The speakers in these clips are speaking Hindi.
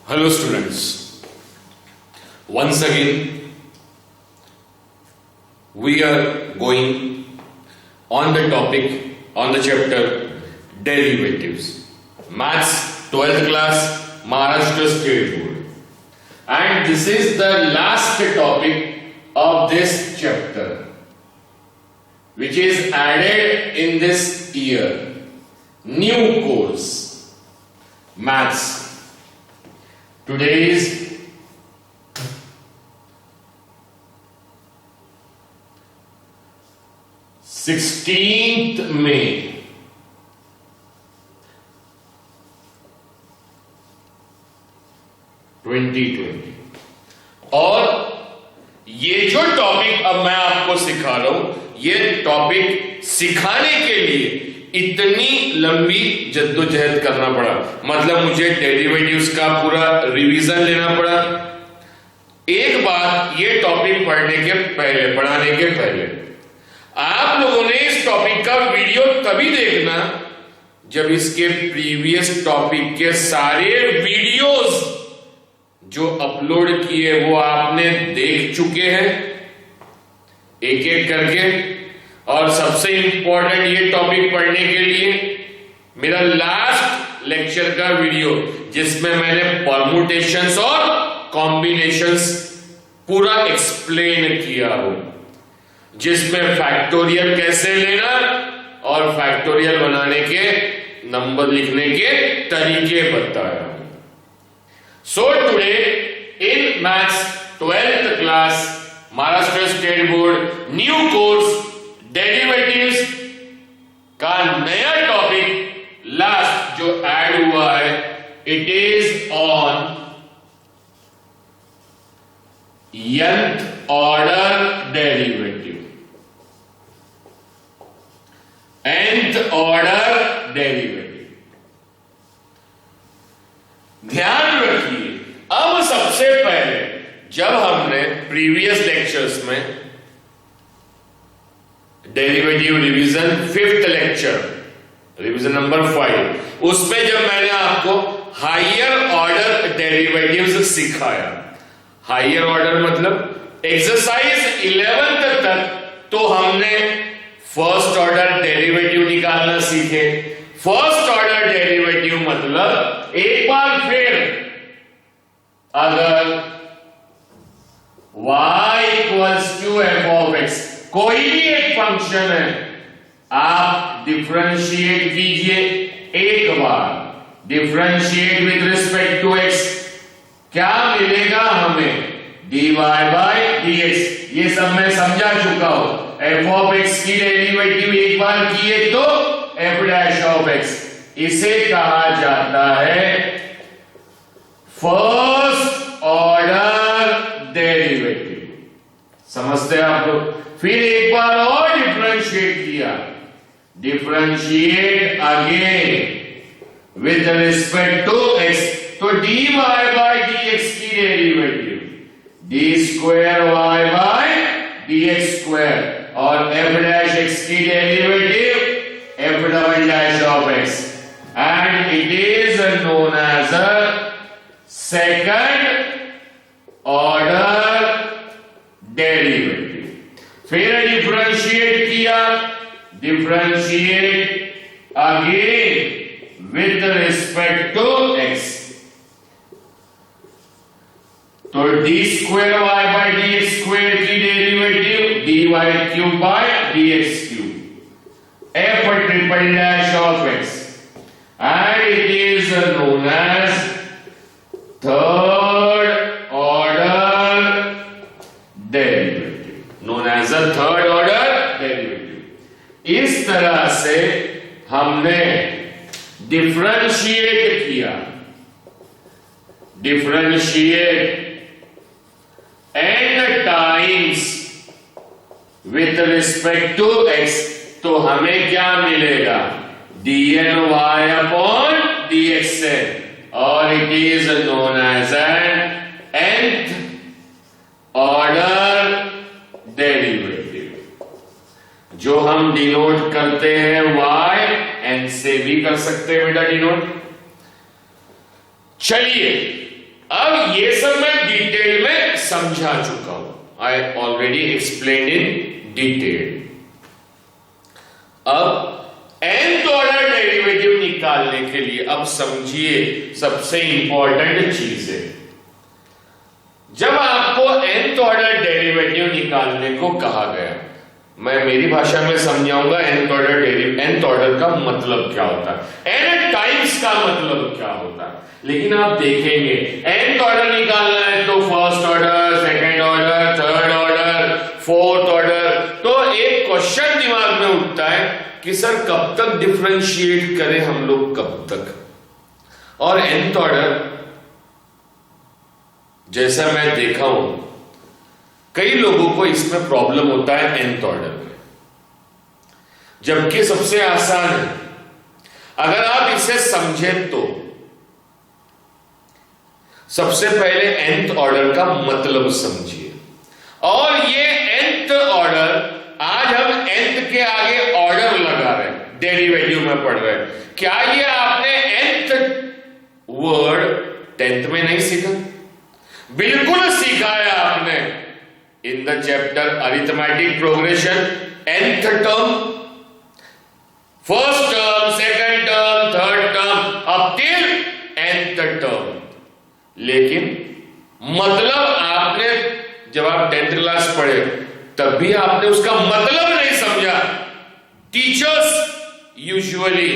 Hello students, once again we are going on the topic, on the chapter derivatives, maths 12th class, Maharashtra State Board, and this is the last topic of this chapter which is added in this year, new course, maths. Today is May 16th, 2020 और ये जो टॉपिक अब मैं आपको सिखा रहा हूं, ये टॉपिक सिखाने के लिए इतनी लंबी जद्दोजहद करना पड़ा, मतलब मुझे डेरिवेटिव्स का पूरा रिवीजन लेना पड़ा। एक बात, ये टॉपिक पढ़ने के पहले, पढ़ाने के पहले आप लोगों ने इस टॉपिक का वीडियो तभी देखना जब इसके प्रीवियस टॉपिक के सारे वीडियोस जो अपलोड किए वो आपने देख चुके हैं एक एक करके। और सबसे इंपॉर्टेंट, ये टॉपिक पढ़ने के लिए मेरा लास्ट लेक्चर का वीडियो जिसमें मैंने परमुटेशंस और कॉम्बिनेशंस पूरा एक्सप्लेन किया हो, जिसमें फैक्टोरियल कैसे लेना और फैक्टोरियल बनाने के नंबर लिखने के तरीके बताया। So today in maths 12th class, Maharashtra state board, new course derivatives का नया टॉपिक लास्ट जो ऐड हुआ है, it is on nth order derivative, nth order derivative. ध्यान रखिए, अब सबसे पहले जब हमने प्रीवियस लेक्चर्स में derivative revision 5th lecture, revision number 5, उसमें जब मैंने आपको हायर ऑर्डर डेरिवेटिव्स सिखाया, हायर ऑर्डर मतलब एक्सरसाइज 11th तक तो हमने फर्स्ट ऑर्डर डेरिवेटिव निकालना सीखे। फर्स्ट ऑर्डर डेरिवेटिव मतलब एक बार फिर अगर y equals to f of x, कोई भी एक फंक्शन है, आप डिफरेंशिएट कीजिए एक बार, differentiate with respect to x, क्या मिलेगा हमें? dy bye dx। ये सब मैं समझा चुका हूं। f ऑफ x की डेरिवेटिव एक बार किए तो f डैश ऑफ x, इसे कहा जाता है फर्स्ट ऑर्डर डेरिवेटिव। समझते हैं आप लोग? फिर एक बार और डिफरेंशिएट किया, differentiate again with respect to x, तो dy बाय dx की derivative d square y by dx square, और f डैश x की derivative f double dash of x, and it is known as a second order derivative. फिर डिफरेंशिएट किया, differentiate again with respect to x, तो d square y by d x square की derivative d y cube by d x cube, f triple dash of x, and it is known as third order derivative, known as a third order derivative. इस तरह से हमने डिफरेंशिएट किया, differentiate n times with respect to x, तो हमें क्या मिलेगा? dny अपॉन dxn, और it is known as an nth order derivative, जो हम डिनोट करते हैं y, n से भी कर सकते हैं बेटा डिनोट। चलिए अब ये सब मैं डिटेल में समझा चुका हूं, I already explain in detail. अब nth ऑर्डर डेरिवेटिव निकालने के लिए अब समझिए सबसे इंपॉर्टेंट चीज है, जब आपको nth ऑर्डर डेरिवेटिव निकालने को कहा गया, मैं मेरी भाषा में समझाऊंगा nth ऑर्डर का मतलब क्या होता है, n टाइम्स का मतलब क्या होता है। लेकिन आप देखेंगे nth ऑर्डर निकालना है तो first order, second order, third order, fourth order, तो एक क्वेश्चन दिमाग में उठता है कि सर कब तक डिफरेंशिएट करें हम लोग, कब तक। और nth ऑर्डर जैसा मैं देखा हूं कई लोगों को इसमें प्रॉब्लम होता है nth ऑर्डर में, जबकि सबसे आसान है। अगर आप इसे समझें तो सबसे पहले nth ऑर्डर का मतलब समझिए, और ये nth ऑर्डर, आज हम nth के आगे ऑर्डर लगा रहे हैं, डेरिवेटिव में पढ़ रहे हैं, क्या ये आपने nth वर्ड 10th में नहीं सीखा? बिल्कुल सीखा है आपने in the chapter arithmetic progression. nth term, first term, second term, third term, up till nth term. लेकिन मतलब आपने जब आप 10th क्लास पढ़े तब भी आपने उसका मतलब नहीं समझा। टीचर्स यूजुअली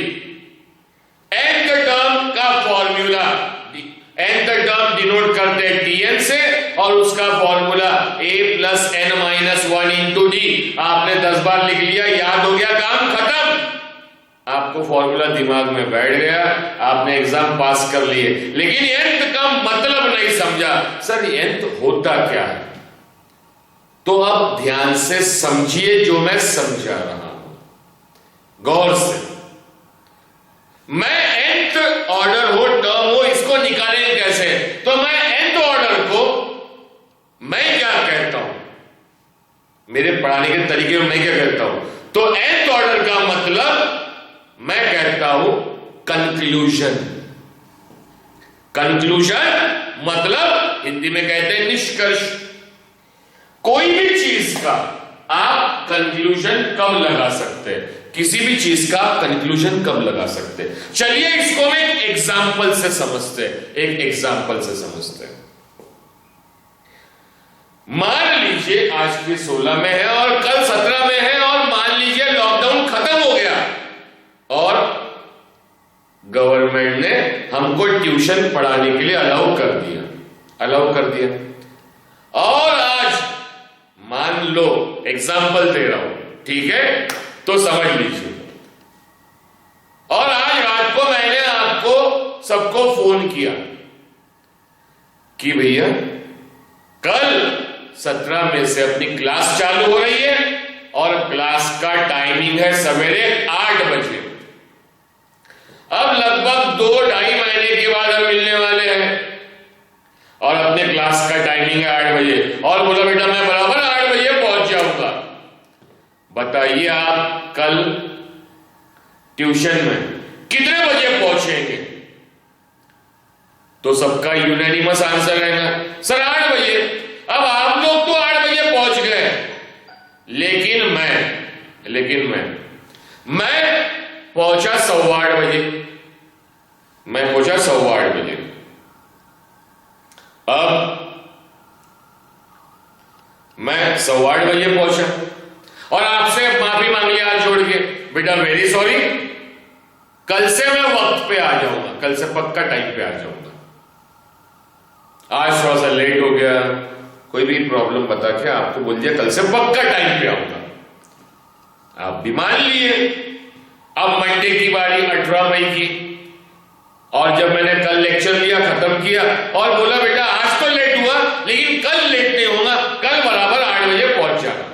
nth टर्म का फॉर्मूला, nth टर्म डिनोट करते हैं tn से, और उसका formula a plus n minus 1 into D. आपने 10 बार लिख लिया, याद हो गया, काम खत्म, आपको फॉर्मूला दिमाग में बैठ गया, आपने एग्जाम पास कर लिए। लेकिन nth का मतलब नहीं समझा, सर nth होता क्या है। तो अब ध्यान से समझिए जो मैं समझा रहा हूं, गौर से। मैं nth ऑर्डर हो, टर्म हो, इसको निकालेंगे कैसे? तो मैं nth ऑर्डर को मैं क्या कहता हूं, मेरे पढ़ाने के तरीके में मैं क्या कहता हूं, तो nth ऑर्डर का मतलब मैं कहता हूं कंक्लूजन। कंक्लूजन मतलब हिंदी में कहते हैं निष्कर्ष। कोई भी चीज का आप कंक्लूजन कब लगा सकते हैं, किसी भी चीज का कंक्लूजन कब लगा सकते हैं? चलिए इसको मैं एक एग्जांपल से समझते हैं, एक एग्जांपल से समझते हैं। मान लीजिए आज की 16 में है और कल 17 में है, और मान लीजिए लॉकडाउन खत्म हो गया और गवर्नमेंट ने हमको ट्यूशन पढ़ाने के लिए अलाउ कर दिया। और आज मान लो, एग्जाम्पल दे रहा हूं, ठीक है, तो समझ लीजिए, और आज रात को मैंने आपको सबको फोन किया कि भैया कल 17 में से अपनी क्लास चालू हो रही है और क्लास का टाइमिंग है सवेरे 8 बजे। अब लगभग 2-2.5 महीने के बाद हम मिलने वाले हैं और अपने क्लास का टाइमिंग है 8 बजे, और बोला बेटा मैं बराबर 8 बजे पहुंच जाऊंगा। बताइए आप कल ट्यूशन में कितने बजे पहुंचेंगे? तो सबका यूनानिमस आंसर रहेगा सर 8 बजे। अब आप लोग तो 8 बजे पहुंच गए, लेकिन मैं पहुंचा 8:15 बजे। मैं पहुंचा 8:15 बजे। अब मैं 8:15 बजे पहुंचा और आपसे माफी मांग लिया हाथ जोड़ के, बेटा वेरी सॉरी, कल से मैं वक्त पे आ जाऊंगा, कल से पक्का टाइम पे आ जाऊंगा। आज थोड़ा सा लेट हो गया, कोई भी प्रॉब्लम बता के आपको बोल दिया कल से पक्का टाइम पे आऊंगा, आप भी मान लिए। अब मंडे की बारी 18 मई की, और जब मैंने कल लेक्चर लिया, खत्म किया और बोला बेटा आज तो लेट हुआ लेकिन कल लेट नहीं होगा, कल बराबर 8 बजे पहुंच जाना।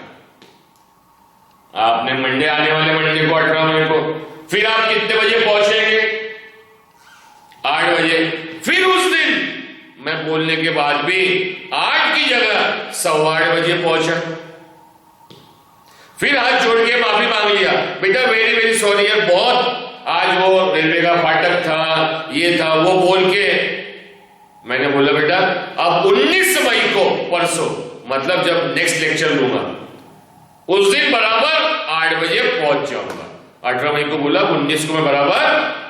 आपने मंडे आने वाले मंडे को 18 मई को, फिर आप कितने बजे पहुंचेंगे? 8 बजे। फिर उस दिन मैं बोलने के बाद भी 8 की जगह 8:15 बजे पहुंचा। फिर हाथ जोड़ के माफी मांग लिया, बेटा वेरी वेरी सॉरी है, बहुत आज वो रेलवे का फाटक था, ये था, वो बोल के मैंने बोला बेटा अब 19 मई को, परसों मतलब जब नेक्स्ट लेक्चर लूंगा उस दिन बराबर 8 बजे पहुंच जाऊंगा। 18 मई को बोला, 19 को मैं बराबर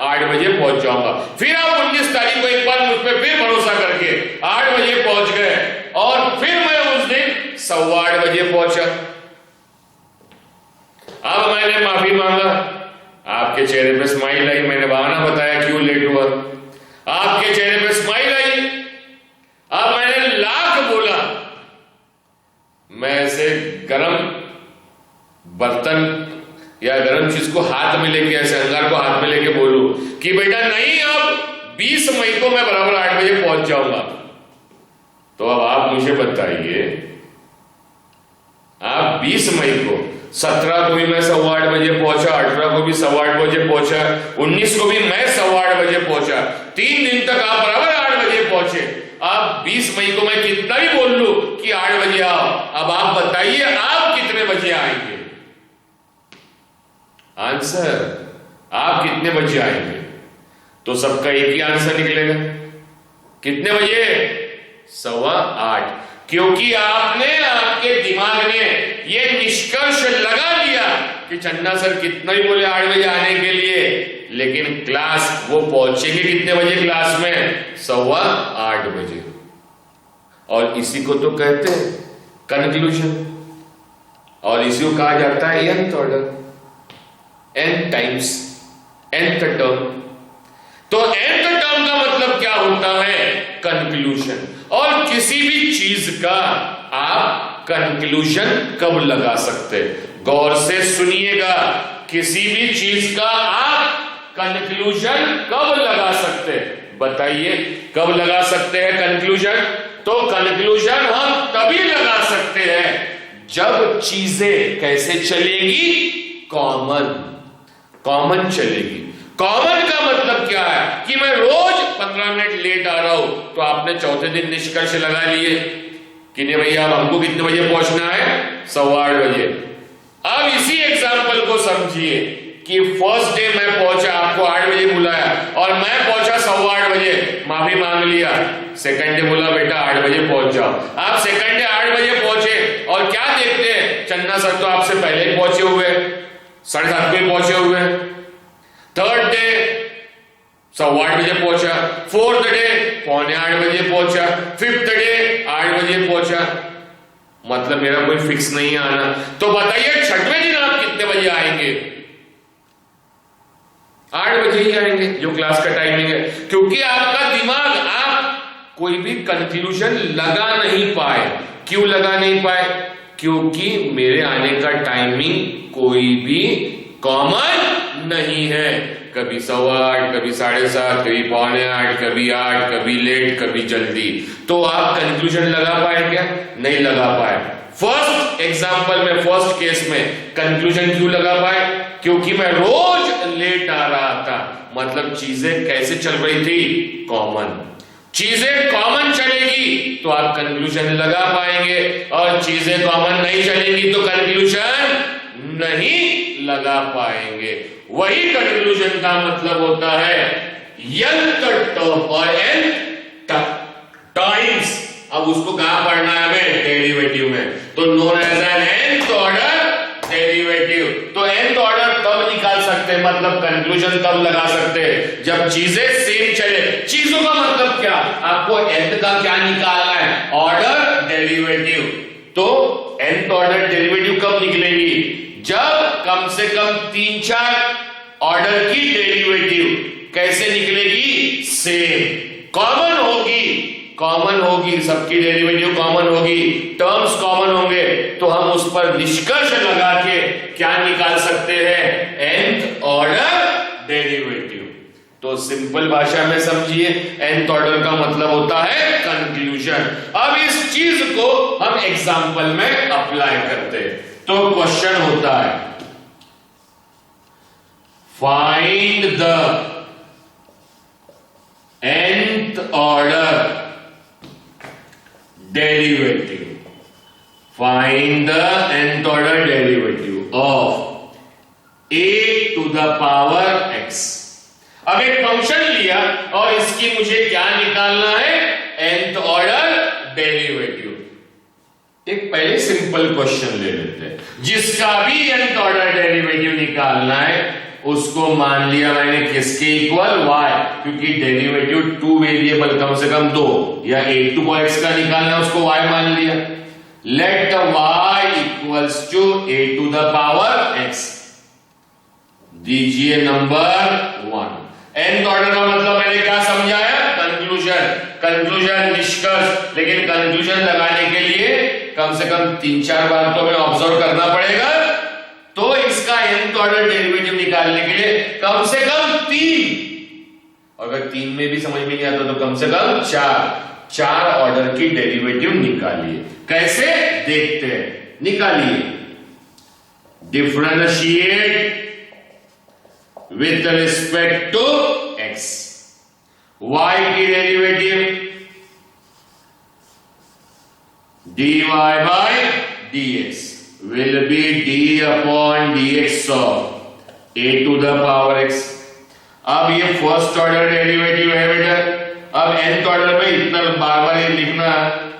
8 बजे पहुंच जाऊंगा। फिर आप 19 तारीख को एक बार मुझ पर फिर भरोसा करके 8 बजे पहुंच गए और फिर मैं उस दिन 8:15 बजे पहुंचा। अब मैंने माफी मांगा, आपके चेहरे पे स्माइल आई, मैंने बहाना बताया क्यों लेट हुआ, आपके चेहरे पे स्माइल आई। अब मैंने लाख बोला, मैं ऐसे गरम बर्तन या गरम चीज को हाथ में लेके, ऐसे अंगार को हाथ में लेके बोलूं कि बेटा नहीं, अब 20 मई को मैं बराबर 8 बजे पहुंच जाऊंगा। तो अब आप मुझे बताइए, आप 20 मई को, 17 को भी मैं 8:15 बजे पहुंचा, 18 को भी 8:15 बजे पहुंचा, 19 को भी मैं 8:15 बजे पहुंचा, 3 दिन तक आप बराबर 8 बजे पहुंचे। अब 20 मई को मैं कितना भी बोल लूं कि 8 बजे आओ, अब आप बताइए आप कितने बजे आएंगे? आंसर, आप कितने बजे आएंगे? तो सबका एक ही आंसर निकलेगा, कितने बजे? 8:15। क्योंकि आपने, आपके दिमाग ने ये निष्कर्ष लगा लिया कि चन्ना सर कितना ही बोले 8 बजे आने के लिए, लेकिन क्लास वो पहुंचेंगे कितने बजे क्लास में? 8:15 बजे। और इसी को तो कहते हैं कंक्लूजन, और इसी को कहा जाता है nth order, n times nth term. तो nth टर्म का मतलब क्या होता है? कंक्लूजन। और किसी भी चीज का आप कंक्लूजन कब लगा सकते? गौर से सुनिएगा, किसी भी चीज का आप कंक्लूजन कब लगा सकते? बताइए कब लगा सकते हैं कंक्लूजन? तो कंक्लूजन हम तभी लगा सकते हैं जब चीजें कैसे चलेगी? कॉमन चलेगी। कॉमन का मतलब क्या है कि मैं रोज 15 मिनट लेट आ रहा हूं, तो आपने चौथे दिन निष्कर्ष लगा लिए कि नहीं भैया अब हमको कितने बजे पहुंचना है? 8:15 बजे। अब इसी एग्जाम्पल को समझिए कि फर्स्ट डे मैं पहुंचा, आपको 8 बजे बुलाया और मैं पहुंचा 8:15 बजे, माफी मांग लिया। सेकंड डे बोला बेटा 8 बजे पहुंच जाओ। आप सेकंड डे 8 बजे पहुंचे और क्या देखते हैं, चन्ना सर तो आपसे पहले ही पहुंचे हुए, 7:30 को पहुंचे हुए। थर्ड डे 8:15 बजे पहुंचा, फोर्थ डे 7:45 बजे पहुंचा, फिफ्थ डे 8 बजे पहुंचा। मतलब मेरा कोई फिक्स नहीं आना। तो बताइए छठवें दिन आप कितने बजे आएंगे? 8 बजे ही आएंगे, जो क्लास का टाइमिंग है। क्योंकि आपका दिमाग, आप कोई भी कंक्लूजन लगा नहीं पाए। क्यों लगा नहीं पाए? क्योंकि मेरे आने का टाइमिंग कोई भी कॉमन नहीं है। कभी 8:15, कभी 7:30, कभी 7:45, कभी 8, कभी लेट, कभी जल्दी। तो आप कंक्लूजन लगा पाए क्या? नहीं लगा पाए। फर्स्ट एग्जांपल में, फर्स्ट केस में कंक्लूजन क्यों लगा पाए? क्योंकि मैं रोज लेट आ रहा था। मतलब चीजें कैसे चल रही थी? कॉमन। चीजें कॉमन चलेगी तो आप कंक्लूजन लगा पाएंगे, और चीजें कॉमन नहीं चलेंगी तो कंक्लूजन नहीं लगा पाएंगे। वही कंक्लूजन का मतलब होता है nth टर्म और nth टाइम्स। अब उसको कहां पढ़ना है हमें? डेरिवेटिव में। तो known as an nth order derivative. तो nth ऑर्डर तब निकाल सकते हैं, मतलब कंक्लूजन तब लगा सकते हैं जब चीजें सेम चले। चीजों का मतलब क्या? आपको nth का क्या निकालना है? Order derivative. तो nth ऑर्डर डेरिवेटिव कब निकलेगी? जब कम से कम 3-4 ऑर्डर की डेरिवेटिव कैसे निकलेगी? सेम, कॉमन होगी। कॉमन होगी, सबकी डेरिवेटिव कॉमन होगी, टर्म्स कॉमन होंगे, तो हम उस पर निष्कर्ष लगा के क्या निकाल सकते हैं? nth order derivative. तो सिंपल भाषा में समझिए, nth ऑर्डर का मतलब होता है कंक्लूजन। अब इस चीज को हम एग्जाम्पल में अप्लाई करते हैं। तो क्वेश्चन होता है find the nth order derivative. Find the nth order derivative of a to the power x। अब एक फंक्शन लिया और इसकी मुझे क्या निकालना है? nth order derivative. एक पहले सिंपल क्वेश्चन ले लेते हैं, जिसका भी nth ऑर्डर डेरिवेटिव निकालना है उसको मान लिया मैंने किसके इक्वल, y, क्योंकि डेरिवेटिव टू वेरिएबल कम से कम दो, या a2x का निकालना है उसको y मान लिया। Late y equals to a⁴x, दीजिए नंबर 1। nth ऑर्डर का मतलब मैंने क्या समझाया, कंक्लूजन, निष्कर्ष। लेकिन कंक्लूजन लगाने के लिए कम से कम 3-4 बार तो हमें ऑब्जर्व करना पड़ेगा। तो इसका nth ऑर्डर डेरिवेटिव निकालने के लिए कम से कम 3, अगर 3 में भी समझ में नहीं आता तो कम से कम 4 ऑर्डर की डेरिवेटिव निकालिए। कैसे देखते हैं, निकालिए। Differentiate with respect to x, y की derivative dy by dx will be d upon dx of a⁴x। अब ये फर्स्ट ऑर्डर डेरिवेटिव है बेटा। अब nth ऑर्डर में इतना बार ये लिखना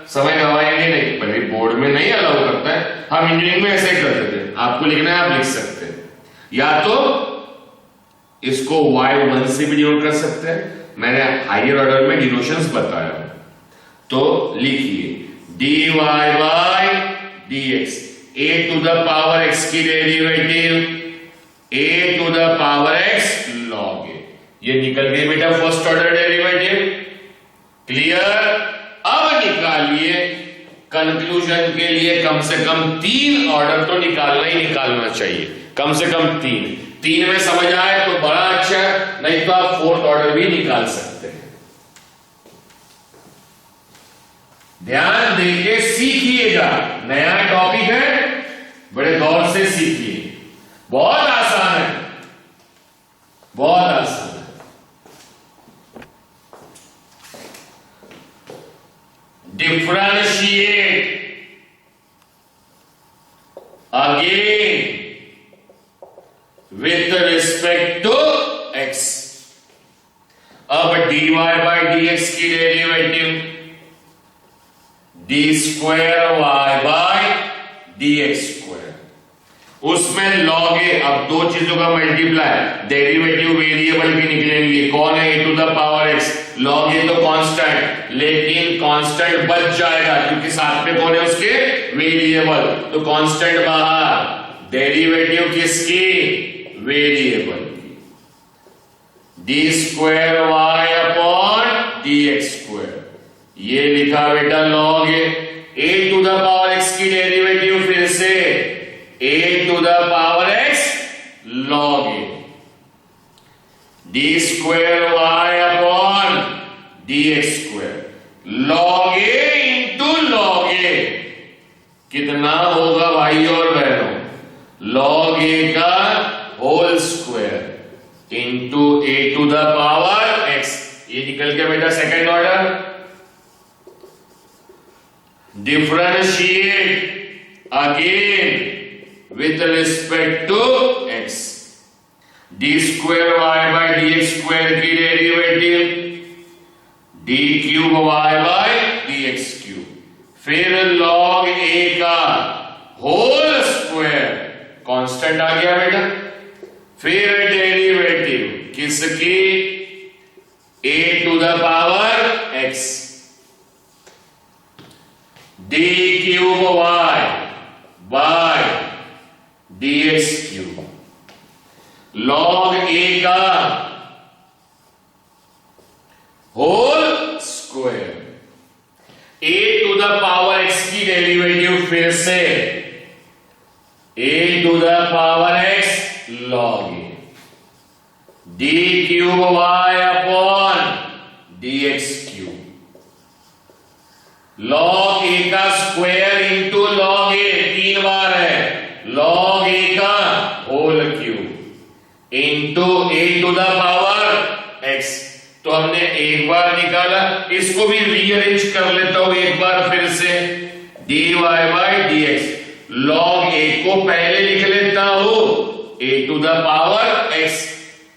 समय गवाएंगे नहीं, पहले बोर्ड में नहीं अलाउ करता है, हम इंजीनियरिंग में ऐसे ही करते थे। आपको लिखना है आप लिख सकते हैं, या तो इसको y1 से भी डिनोट कर सकते हैं, मैंने हायर ऑर्डर में डिनोशंस बताया। तो लिखिए dy by dx, a⁴x की डेरिवेटिव a⁴x log a, ये निकल गई बेटा फर्स्ट ऑर्डर डेरिवेटिव। क्लियर। अब निकालिए कंक्लूजन के लिए कम से कम 3 ऑर्डर तो निकालना ही निकालना चाहिए, कम से कम 3 में समझ आए तो बड़ा अच्छा है, नहीं तो आप 4th ऑर्डर भी निकाल सकते हैं। ध्यान देके सीखिएगा, नया टॉपिक है, बड़े गौर से सीखिए, बहुत आसान है, बहुत आसान है। Differentiate again with respect to x। अब dy by dx की derivative d² y by dx², उसमें log a। अब दो चीजों का मल्टीप्लाई, डेरिवेटिव वेरिएबल की निकलेंगे, कौन है a⁴x, log a तो कांस्टेंट, लेकिन कांस्टेंट बच जाएगा क्योंकि साथ में कौन है उसके, वेरिएबल, तो कांस्टेंट बाहर, डेरिवेटिव किसकी, वेरिएबल की, d² y अपॉन dx², ये लिखा बेटा log a⁴x की डेरिवेटिव फिर से a⁴x log a, d² y upon dx², log a into log a कितना होगा भाई और बहनों, log a का होल स्क्वायर इंटू a⁴x, ये निकल गया बेटा second order. Differentiate again with respect to x, d² y by dx² की derivative d³ y by dx³, फिर log a का होल स्क्वायर, कांस्टेंट आ गया बेटा, फिर डेरिवेटिव किसकी, a⁴x d³ y by dx³, log a का होल स्क्वायर, a⁴x की डेरिवेटिव फिर से a⁴x log a, d³ y upon dx³, log a का स्क्वायर इंटू log a, 3 बार है, log a का होल क्यूब इंटू a⁴x। तो हमने एक बार निकाला, इसको भी रीअरेंज कर लेता हूं एक बार फिर से, dy by dx, log a को पहले लिख लेता हूं a⁴x।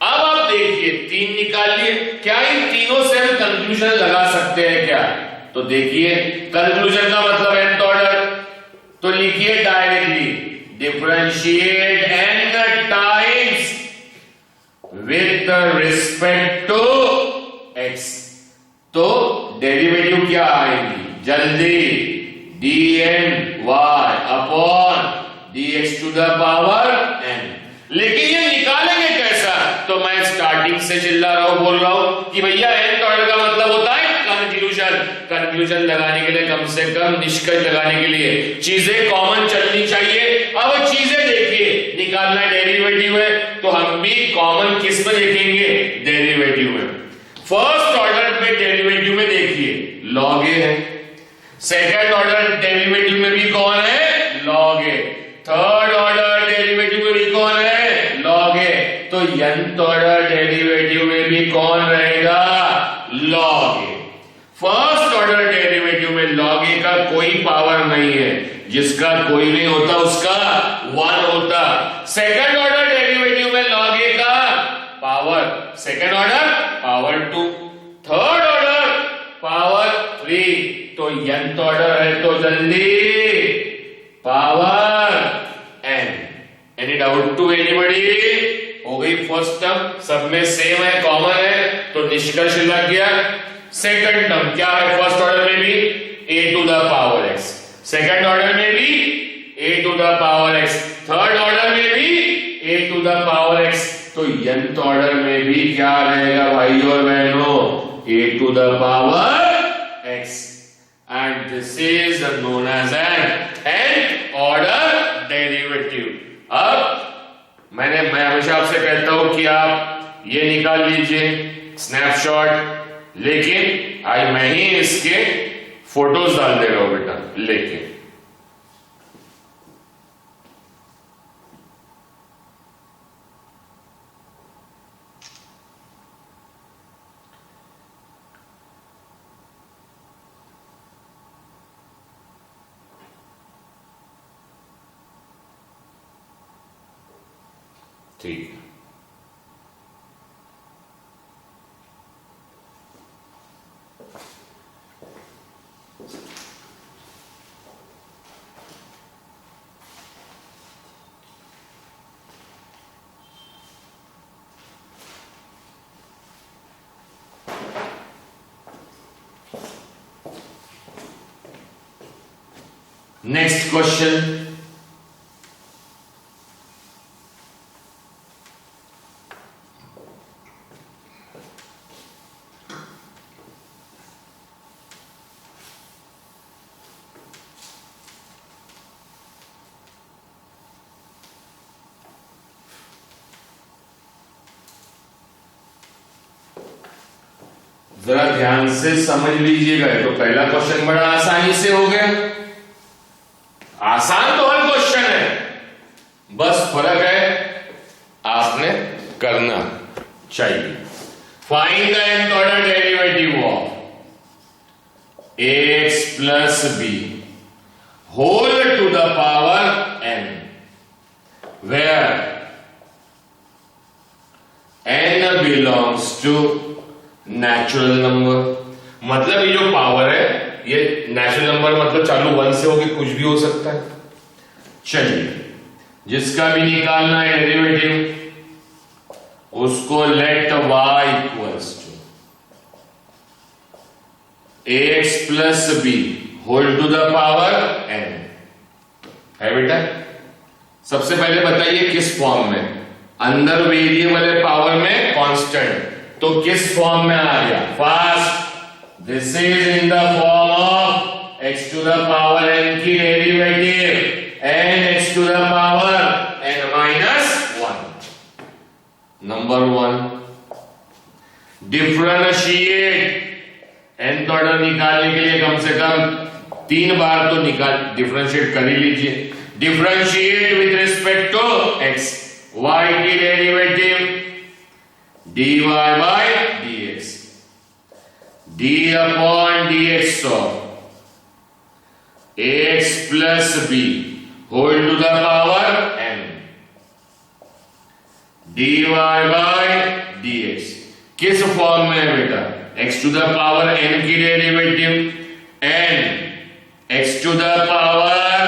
अब आप देखिए 3 निकालिए, क्या इन तीनों से हम कंक्लूजन लगा सकते हैं क्या, तो देखिए कंक्लूजन का मतलब nth ऑर्डर, तो लिखिए directly differentiate n times with respect to x। तो डेरिवेटिव क्या आएगी जल्दी, dn y upon dx to the power n। लेकिन ये निकालेंगे कैसा, तो मैं स्टार्टिंग से चिल्ला रहा हूं, बोल रहा हूं कि भैया nth ऑर्डर का मतलब होता है कंक्लूजन। कंक्लूजन लगाने के लिए, कम से कम निष्कर्ष लगाने के लिए चीजें कॉमन चलनी चाहिए। अब चीजें देखिए, निकालना डेरिवेटिव है तो हम भी कॉमन किस में देखेंगे, डेरिवेटिव में। फर्स्ट ऑर्डर में डेरिवेटिव में देखिए log a है, सेकंड ऑर्डर डेरिवेटिव में भी कौन है, log a, third order derivative में भी कौन है, log a, तो nth ऑर्डर डेरिवेटिव में भी कौन रहेगा, log a। First order derivative में log a का कोई पावर नहीं है, जिसका कोई नहीं होता उसका 1 होता। सेकंड ऑर्डर डेरिवेटिव में log a का power, second order power 2, third order power 3, तो nth ऑर्डर है तो जल्दी power n। Any doubt to anybody? हो गई फर्स्ट टर्म, सब में सेम है, कॉमन है, तो निष्कर्ष लग गया। सेकंड टर्म क्या है, फर्स्ट ऑर्डर में भी a to the power x, second order में भी a to the power x, third order में भी a to the power x, तो nth ऑर्डर में भी क्या रहेगा भाई और बहनों, a to the power x, and this is known as an nth order derivative। अब मैं हमेशा आपसे कहता हूं कि आप ये निकाल लीजिए स्नैपशॉट, लेकिन आज मैं ही इसके फोटोज डाल दे रहा हूं बेटा लेके। ठीक है, नेक्स्ट क्वेश्चन। जरा ध्यान से समझ लीजिएगा, तो पहला क्वेश्चन बड़ा आसानी से हो गया, आसान तो हर क्वेश्चन है, बस फर्क है आपने करना चाहिए। Find the nth order derivative of ax plus b whole to the power n, where n belongs to natural number. मतलब ये जो पावर है ये नेचुरल नंबर, मतलब चालू 1 से होके कुछ भी हो सकता है। चलिए, जिसका भी निकालना है डेरिवेटिव उसको let y equals to ax plus b whole to the power n है बेटा। सबसे पहले बताइए किस फॉर्म में, अंदर वेरिएबल है, पावर में कांस्टेंट, तो किस फॉर्म में आ गया, first this is in the form of x to the power n की derivative n x to the power n minus 1। Number 1, differentiate, nth order निकालने के लिए कम से कम 3 बार तो डिफरेंशिएट कर ही लीजिए। Differentiate with respect to x, y की derivative dy by dx, d upon dx of ax plus b whole to the power n, dy by dx किस फॉर्म में है बेटा, x to the power n की derivative n x to the power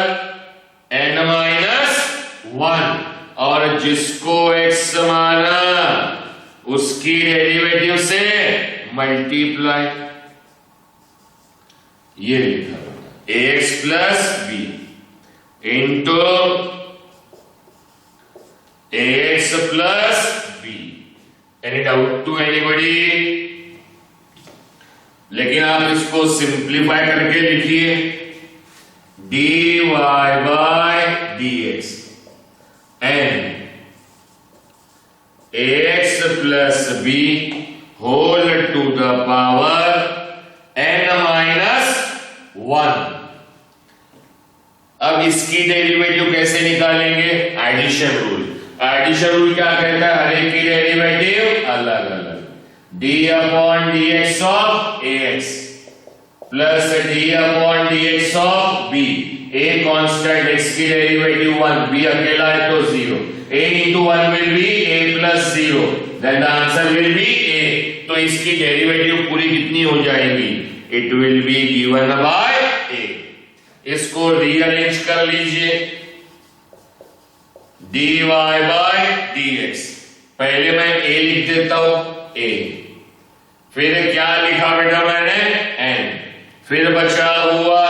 n minus 1, और जिसको x माना उसकी डेरिवेटिव से मल्टीप्लाई, ये लिखा ax plus b into ax plus b। Any doubt to anybody? लेकिन आप इसको सिंप्लीफाई करके लिखिए, dy bye dx and ax plus b whole to the power n minus 1। अब इसकी डेरिवेटिव कैसे निकालेंगे? Addition rule. एडिशन रूल क्या कहता है? हर एक की डेरिवेटिव अलग अलग। d upon dx of ax plus d upon dx of b। a constant, x की डेरिवेटिव 1, b अकेला है तो 0। a into 1 will be a plus 0, then the answer will be a। तो इसकी डेरिवेटिव पूरी कितनी हो जाएगी? It will be given by a। इसको रीअरेंज कर लीजिए, dy by dx। पहले मैं a लिख देता हूं, a, फिर क्या लिखा बेटा मैंने? n, फिर बचा हुआ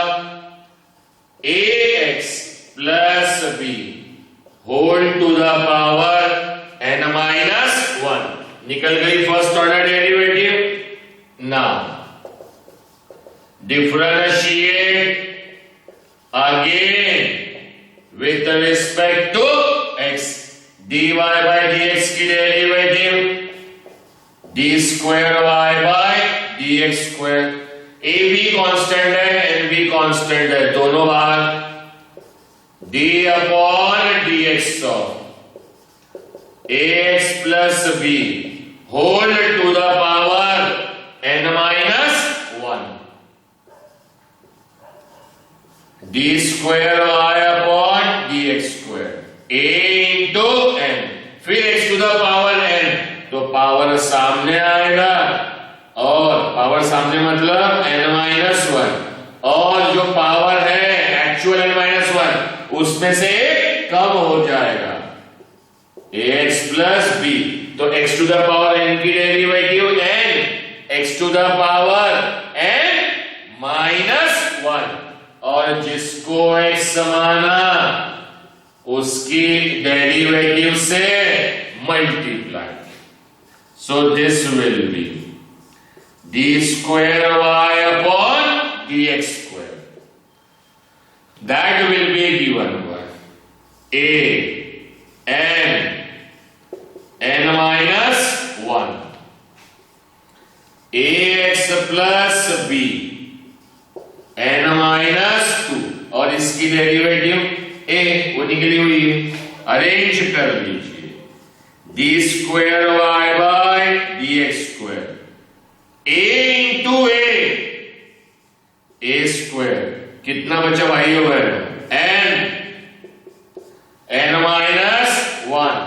ax plus b whole to the power n minus 1। निकल गई first order derivative. Now differentiate again with respect to x। dy by dx की derivative d square y by dx square. a भी कांस्टेंट है, n भी कांस्टेंट है, दोनों बाहर। d upon dx of ax plus b whole to the power n minus 1। d square y upon dx square, a into n, फिर x to the power n, तो पावर सामने आएगा, और पावर सामने मतलब n माइनस 1, और जो पावर है एक्चुअल n माइनस 1 उसमें से कम हो जाएगा, ax प्लस b। तो x to the power n की derivative n, x to the power n minus 1, और जिसको x माना उसकी डेरिवेटिव से multiply. So this will be d square y upon dx square, that will be given by a n minus 1 ax plus b n minus 2, और इसकी डेरिवेटिव a वो निकली हुई है, अरेंज कर लीजिए, d square y by dx square a into a square, कितना बचा भाई हो गया? n minus 1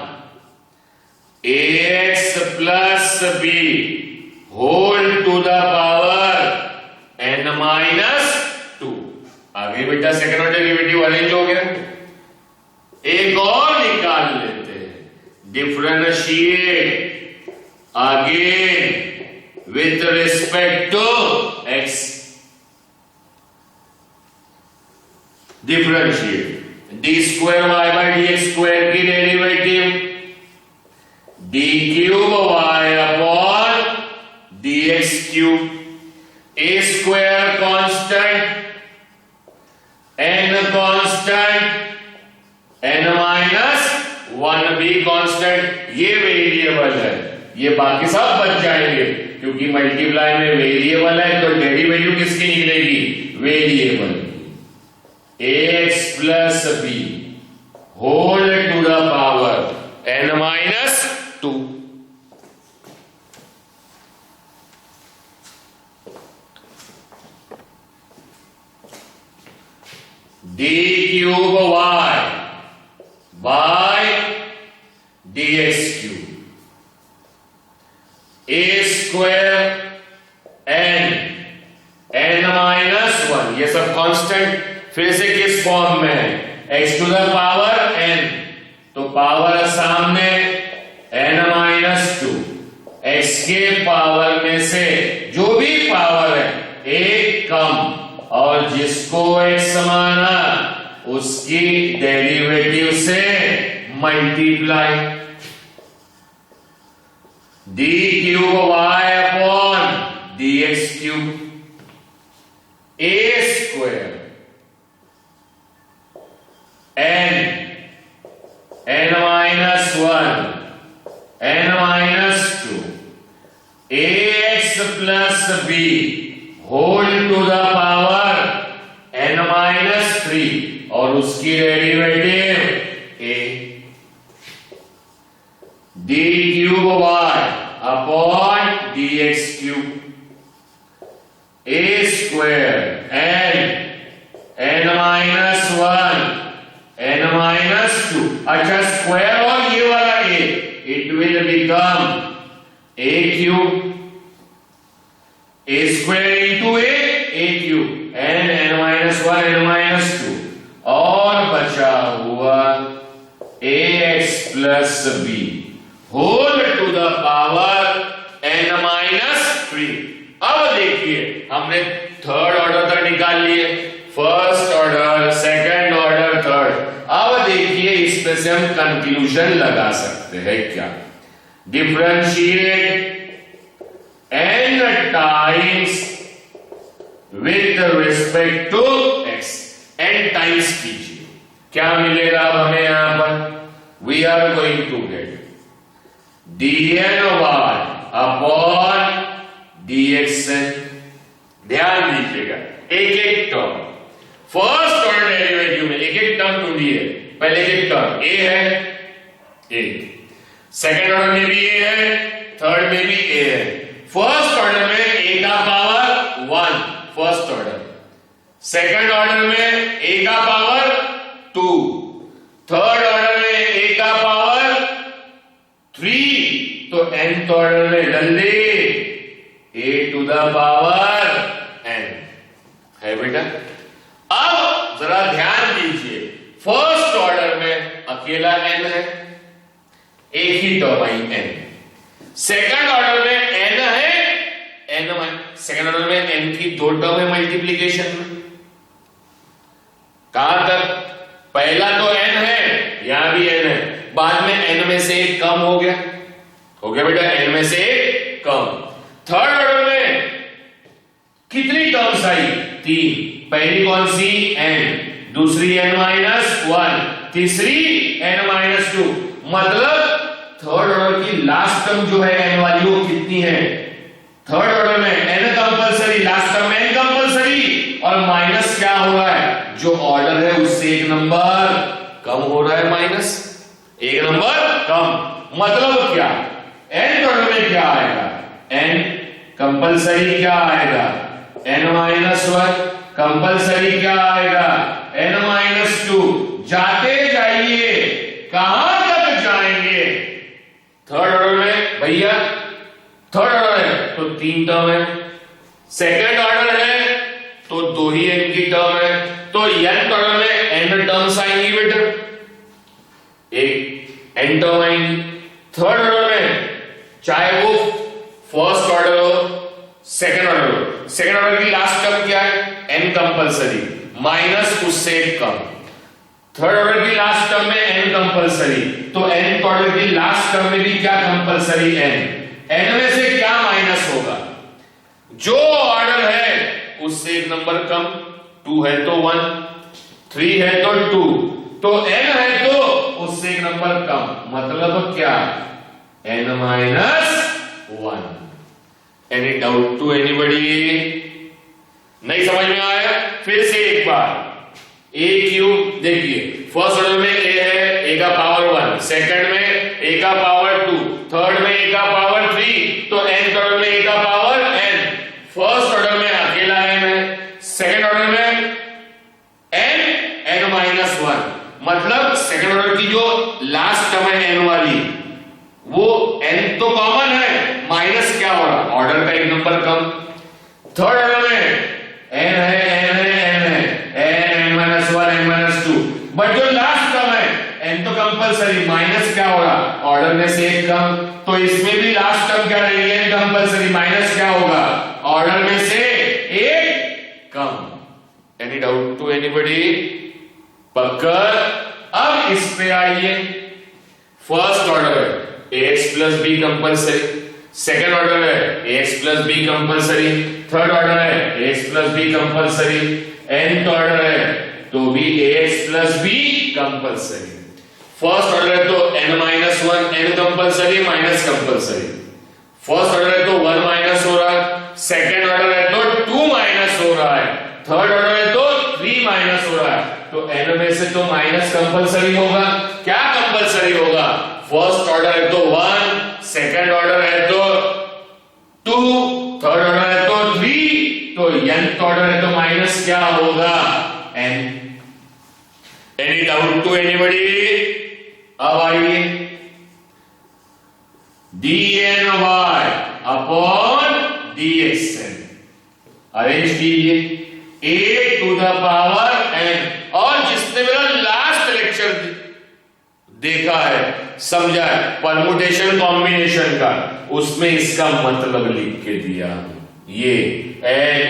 ax plus b whole to the power n minus 2। आगे बेटा सेकंड ऑर्डर डेरिवेटिव अरेंज हो गया। एक और निकाल लेते हैं, differentiate again with respect to x। Differentiate d square y by dx square की derivative d cube y upon dx cube, a square constant, n constant, n minus 1 भी कांस्टेंट, ये वेरिएबल है, ये बाकी सब बच जाएंगे क्योंकि मल्टीप्लाई में वेरिएबल है, तो डेरिवेटिव किसकी निकलेगी? Variable ax plus b whole to the power n minus 2। d cube y by dx cube, a square n minus ये सब कांस्टेंट फिर से किस फॉर्म में है, x to the power n, तो पावर सामने n-2, x के पावर में से जो भी पावर है एक कम और जिसको x माना उसकी डेरिवेटिव से multiply, d cube y upon dx cube a square n-1 n-2 ax plus b whole to the power n-3 और उसकी derivative a, d cube y upon dx cube a square n-1 n-2, अच्छा स्क्वायर और ये वाला a, it will become a cube a square into a cube n-1 n-2 और बचा हुआ ax plus b whole to the power n-3। अब देखिए हमने थर्ड ऑर्डर तक निकाल लिए, first order, second order, third. अब देखिए इसमें से हम कंक्लूजन लगा सकते हैं क्या, differentiate n times with respect to x, n times कीजिए, क्या मिलेगा अब हमें यहां पर, we are going to get dny upon dxn। ध्यान दीजिएगा एक एक टर्म, फर्स्ट ऑर्डर डेरिवेटिव में एक एक टर्म ढूंढिए, पहले एक टर्म a है, a सेकंड ऑर्डर में भी a है, थर्ड में भी a है, फर्स्ट ऑर्डर में a का power 1 first order, second order में a का पावर 2, थर्ड ऑर्डर में a का पावर 3, तो nth ऑर्डर में जल्दी a to the power n है बेटा। अब जरा ध्यान दीजिए, फर्स्ट ऑर्डर में अकेला n है, एक ही टर्म आई n, सेकंड ऑर्डर में n है, सेकंड ऑर्डर में n की दो टर्म है मल्टीप्लीकेशन में, कहां तक, पहला तो n है, यहां भी n है, बाद में n में से एक कम हो गया बेटा, n में से एक कम। थर्ड ऑर्डर में कितनी टर्म्स आई, 3, पहली कौन सी n, दूसरी n-1, तीसरी n-2, मतलब थर्ड ऑर्डर की लास्ट टर्म जो है n वाली वो कितनी है, थर्ड ऑर्डर में n कंपलसरी, लास्ट टर्म में n कंपलसरी, और माइनस क्या हो रहा है, जो ऑर्डर है उससे एक नंबर कम हो रहा है, माइनस एक नंबर कम, मतलब क्या, n ऑर्डर में क्या आएगा, n कंपलसरी क्या आएगा, n-1, कंपलसरी क्या आएगा, n-2, जाते जाइए, कहां तक जाएंगे, थर्ड ऑर्डर में भैया, थर्ड ऑर्डर है तो 3 टर्म है, सेकंड ऑर्डर है तो 2 ही n की टर्म है, तो n ऑर्डर में n टर्म्स आएंगी बेटा, एक n टर्म आएंगी, थर्ड ऑर्डर में चाहे वो फर्स्ट ऑर्डर हो, सेकंड ऑर्डर हो, सेकंड ऑर्डर की लास्ट टर्म क्या है, n कंपलसरी माइनस उससे एक कम, थर्ड ऑर्डर की लास्ट टर्म में n कंपलसरी, तो n ऑर्डर की लास्ट टर्म में भी क्या कंपलसरी, n में से क्या माइनस होगा, जो ऑर्डर है उससे एक नंबर कम, 2 है तो 1, 3 है तो 2, तो n है तो उससे एक नंबर कम, मतलब क्या, n-1। Any doubt to anybody, नहीं समझ में आया, फिर से एक बार, a क्यूब देखिए, फर्स्ट ऑर्डर में a है, a का पावर 1, सेकंड में a का पावर 2, थर्ड में a का पावर 3, तो n ऑर्डर में a का पावर n, फर्स्ट ऑर्डर में अकेला n है, सेकंड ऑर्डर में n-1, मतलब सेकंड ऑर्डर की जो लास्ट टर्म है n वाली, वो n तो कॉमन है, माइनस क्या हो रहा, ऑर्डर का एक नंबर कम, थर्ड ऑर्डर में n है, n है, कंपलसरी, माइनस क्या हो रहा, ऑर्डर में से एक कम, तो इसमें भी लास्ट टर्म क्या रहेगी, n कंपलसरी, माइनस क्या होगा, ऑर्डर में से एक कम। Any doubt to anybody? पक्का? अब इस पे आइए, फर्स्ट ऑर्डर है ax plus b compulsory, second order है ax plus b compulsory, third order है ax plus b compulsory, nth order है तो भी ax plus b compulsory. First order है तो n minus one, n compulsory minus compulsory. First order है तो 1 माइनस हो रहा है, सेकेंड ऑर्डर है तो 2 माइनस हो रहा है, थर्ड ऑर्डर है तो 3 माइनस हो रहा है, तो n में से तो माइनस कंपलसरी होगा। क्या कंपलसरी होगा? फर्स्ट ऑर्डर है तो 1, सेकेंड ऑर्डर है तो 2, थर्ड ऑर्डर है तो 3, तो nth ऑर्डर है तो माइनस क्या होगा, n। Any doubt to anybody? अब आइए, dny अपॉन dxn अरेंज कीजिए, a to the power n। और जिसने मेरा लास्ट लेक्चर देखा है, समझा है परमुटेशन कॉम्बिनेशन का, उसमें इसका मतलब लिख के दिया ये,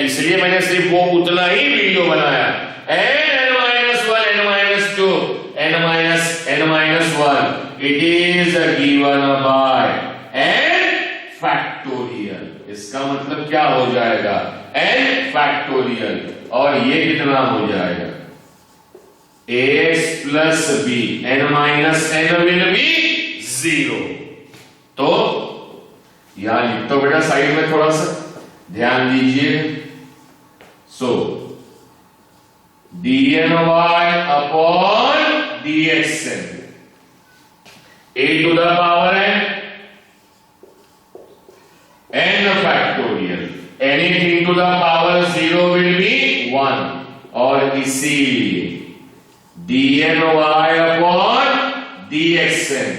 इसलिए मैंने सिर्फ वो उतना ही वीडियो बनाया। n-1, n-2, n-1, it is given by n factorial। इसका मतलब क्या हो जाएगा, n factorial, और ये कितना हो जाएगा, ax plus b, n minus n will be 0। तो यहां लिख तो बेटा साइड में थोड़ा सा ध्यान दीजिए। So dny upon dxn, a to the power n factorial, anything to the power 0 will be 1, और इसीलिए dny upon dxn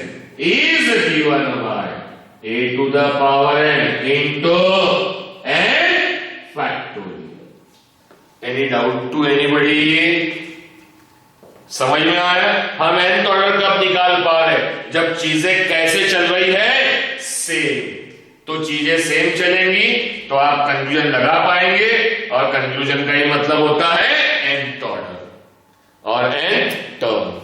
is given by a to the power n into n factorial। Any doubt to anybody? समझ में आया? हम nth ऑर्डर कब निकाल पा रहे, जब चीजें कैसे चल रही है, सेम। तो चीजें सेम चलेंगी तो आप कंक्लूजन लगा पाएंगे, और कंक्लूजन का ही मतलब होता है nth ऑर्डर और nth टर्म।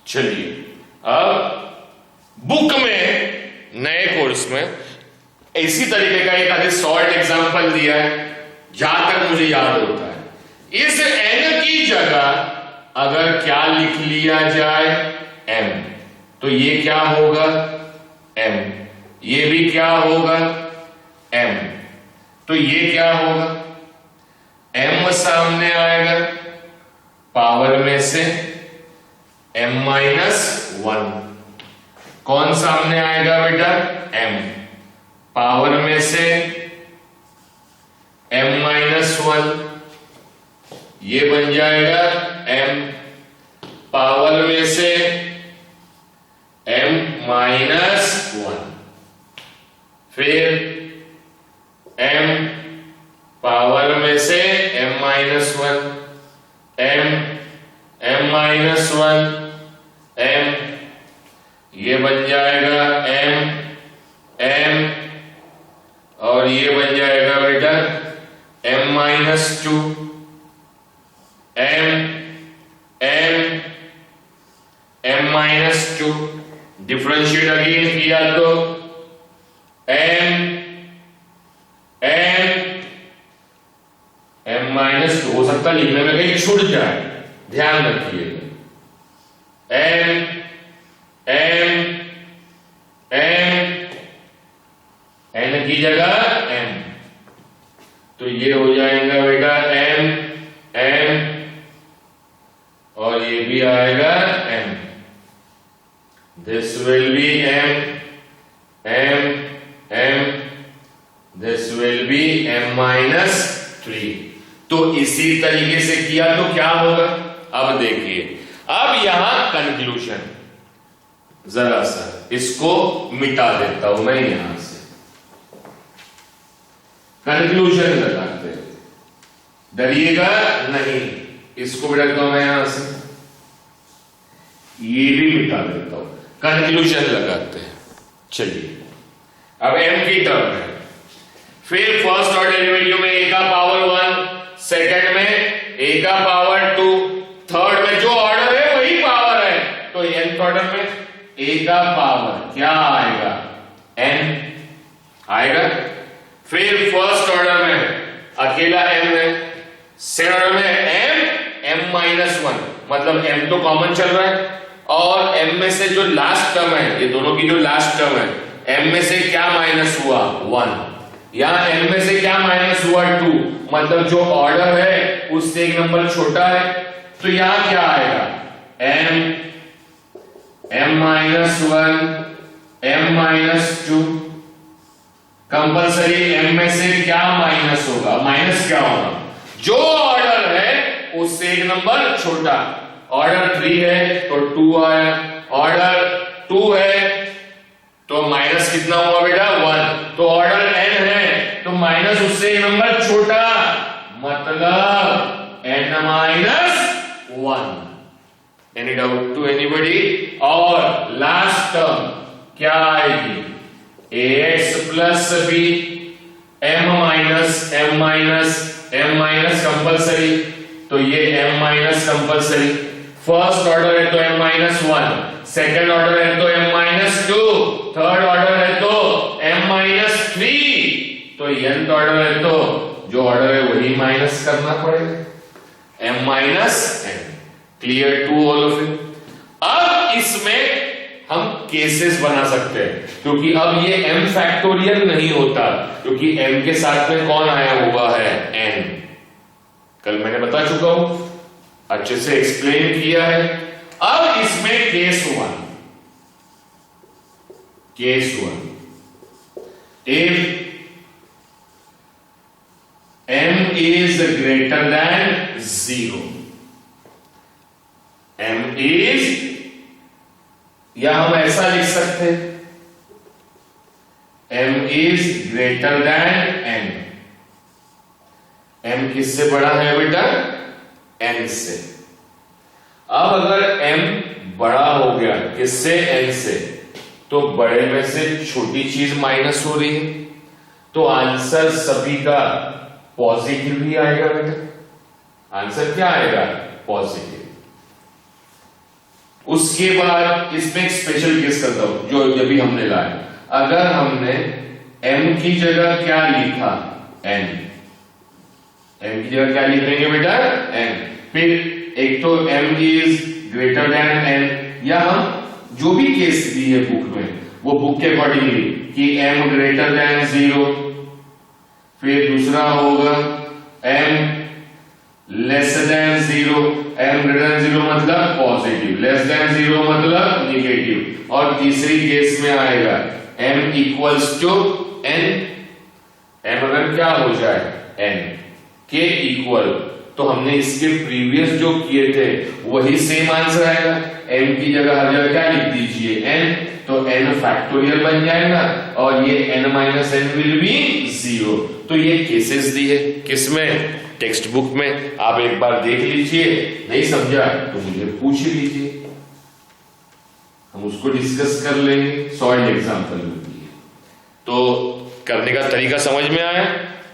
चलिए, अब बुक में नए कोर्स में इसी तरीके का एक आधे शॉर्ट एग्जांपल दिया है, जहां तक मुझे याद होता है। इस n की जगह अगर क्या लिख लिया जाए, m, तो ये क्या होगा, m, ये भी क्या होगा, m, तो ये क्या होगा, m सामने आएगा, पावर में से m माइनस 1, कौन सामने आएगा बेटा, m, पावर में से m माइनस 1, ये बन जाएगा m, पावर में से m माइनस 1, फिर m पावर में से m minus 1, m minus 1, m, ये बन जाएगा m, और ये बन जाएगा बेटा m minus 2, m minus 2, differentiate again किया तो m माइनस 2, हो सकता लिखने में कहीं छूट जाए, ध्यान रखिएगा, n की जगह m, तो ये हो जाएगा बेटा m और ये भी आएगा m, this will B m, this will B m-3। तो इसी तरीके से किया तो क्या होगा, अब देखिए, अब यहां कंक्लूजन, जरा सा इसको मिटा देता हूं मैं यहां से, कंक्लूजन लगाते हैं, डरिएगा नहीं, इसको भी रखता हूं मैं यहां से, ये भी मिटा देता हूं, कंक्लूजन लगाते हैं। चलिए अब m की टर्म है, फिर फर्स्ट ऑर्डर डेरिवेटिव में a का पावर 1, सेकंड में a का पावर 2, थर्ड में जो ऑर्डर है वही पावर है, तो nth ऑर्डर में a का पावर क्या आएगा, n आएगा। फिर फर्स्ट ऑर्डर में अकेला m है, सेकंड ऑर्डर में m-1, मतलब m तो कॉमन चल रहा है, और m में से जो लास्ट टर्म है, ये दोनों की जो लास्ट टर्म है, m में से क्या माइनस हुआ 1, यहां m में से क्या माइनस हुआ 2, मतलब जो ऑर्डर है उससे एक नंबर छोटा है, तो यहां क्या आएगा m-1, m-2, कंपलसरी m में से क्या माइनस होगा, माइनस क्या होगा, जो ऑर्डर है उससे एक नंबर छोटा, ऑर्डर 3 है तो 2 आया, ऑर्डर 2 है तो माइनस कितना हुआ बेटा 1, तो ऑर्डर n है तो माइनस उससे एक नंबर छोटा, मतलब n-1। Any doubt to anybody. और लास्ट टर्म क्या आएगी, ax plus b, m-m compulsory, तो ये m- कंपलसरी, फर्स्ट ऑर्डर है तो m-1, सेकेंड ऑर्डर है तो m-2, थर्ड ऑर्डर है तो m-3, तो nth ऑर्डर है तो जो ऑर्डर है वही माइनस करना पड़ेगा, m-n। Clear to all of you. अब इसमें हम केसेस बना सकते हैं, क्योंकि अब ये m फैक्टोरियल नहीं होता, क्योंकि m के साथ में कौन आया हुआ है n, कल मैंने बता चुका हूं, अच्छे से एक्सप्लेन किया है। अब इसमें case 1, if m is greater than 0, m is, या हम ऐसा लिख सकते हैं m is greater than n, m किससे बड़ा है बेटा, n से। अब अगर m बड़ा हो गया किससे, n से, तो बड़े में से छोटी चीज माइनस हो रही है, तो आंसर सभी का पॉजिटिव ही आएगा बेटा, आंसर क्या आएगा, पॉजिटिव। उसके बाद इसमें एक स्पेशल केस करता हूं जो अभी हमने लाया, अगर हमने m की जगह क्या लिखा, n, m की जगह क्या लिख देंगे बेटा, n, फिर एक तो m is greater than n, या हम जो भी केस दी है बुक में वो बुक के अकॉर्डिंगली कि m ग्रेटर देन 0, फिर दूसरा होगा m less than 0, m greater than 0 मतलब पॉजिटिव, लेस देन 0 मतलब निगेटिव, और तीसरी केस में आएगा m equals to n, m अगर क्या हो जाए n के इक्वल, तो हमने इसके प्रीवियस जो किए थे वही सेम आंसर आएगा, m की जगह हर जगह क्या लिख दीजिए n, तो n फैक्टोरियल बन जाएगा, और ये n minus n will be 0। तो ये केसेस दिए किसमें, टेक्स्ट बुक में, आप एक बार देख लीजिए, नहीं समझा तो मुझे पूछ लीजिए, हम उसको डिस्कस कर लेंगे, सॉल्व एग्जांपल में। तो करने का तरीका समझ में आया,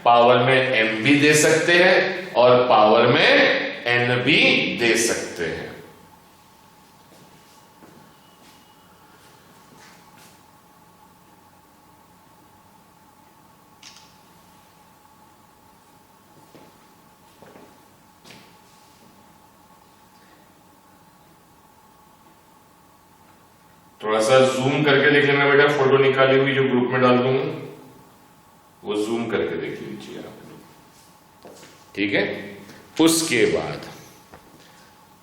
पावर में m भी दे सकते हैं और पावर में n भी दे सकते हैं। थोड़ा सा जूम करके देख लेना बेटा, फोटो निकाली हुई जो ग्रुप में डाल दूंगा वो जूम करके देख लीजिए आप लोग, ठीक है। उसके बाद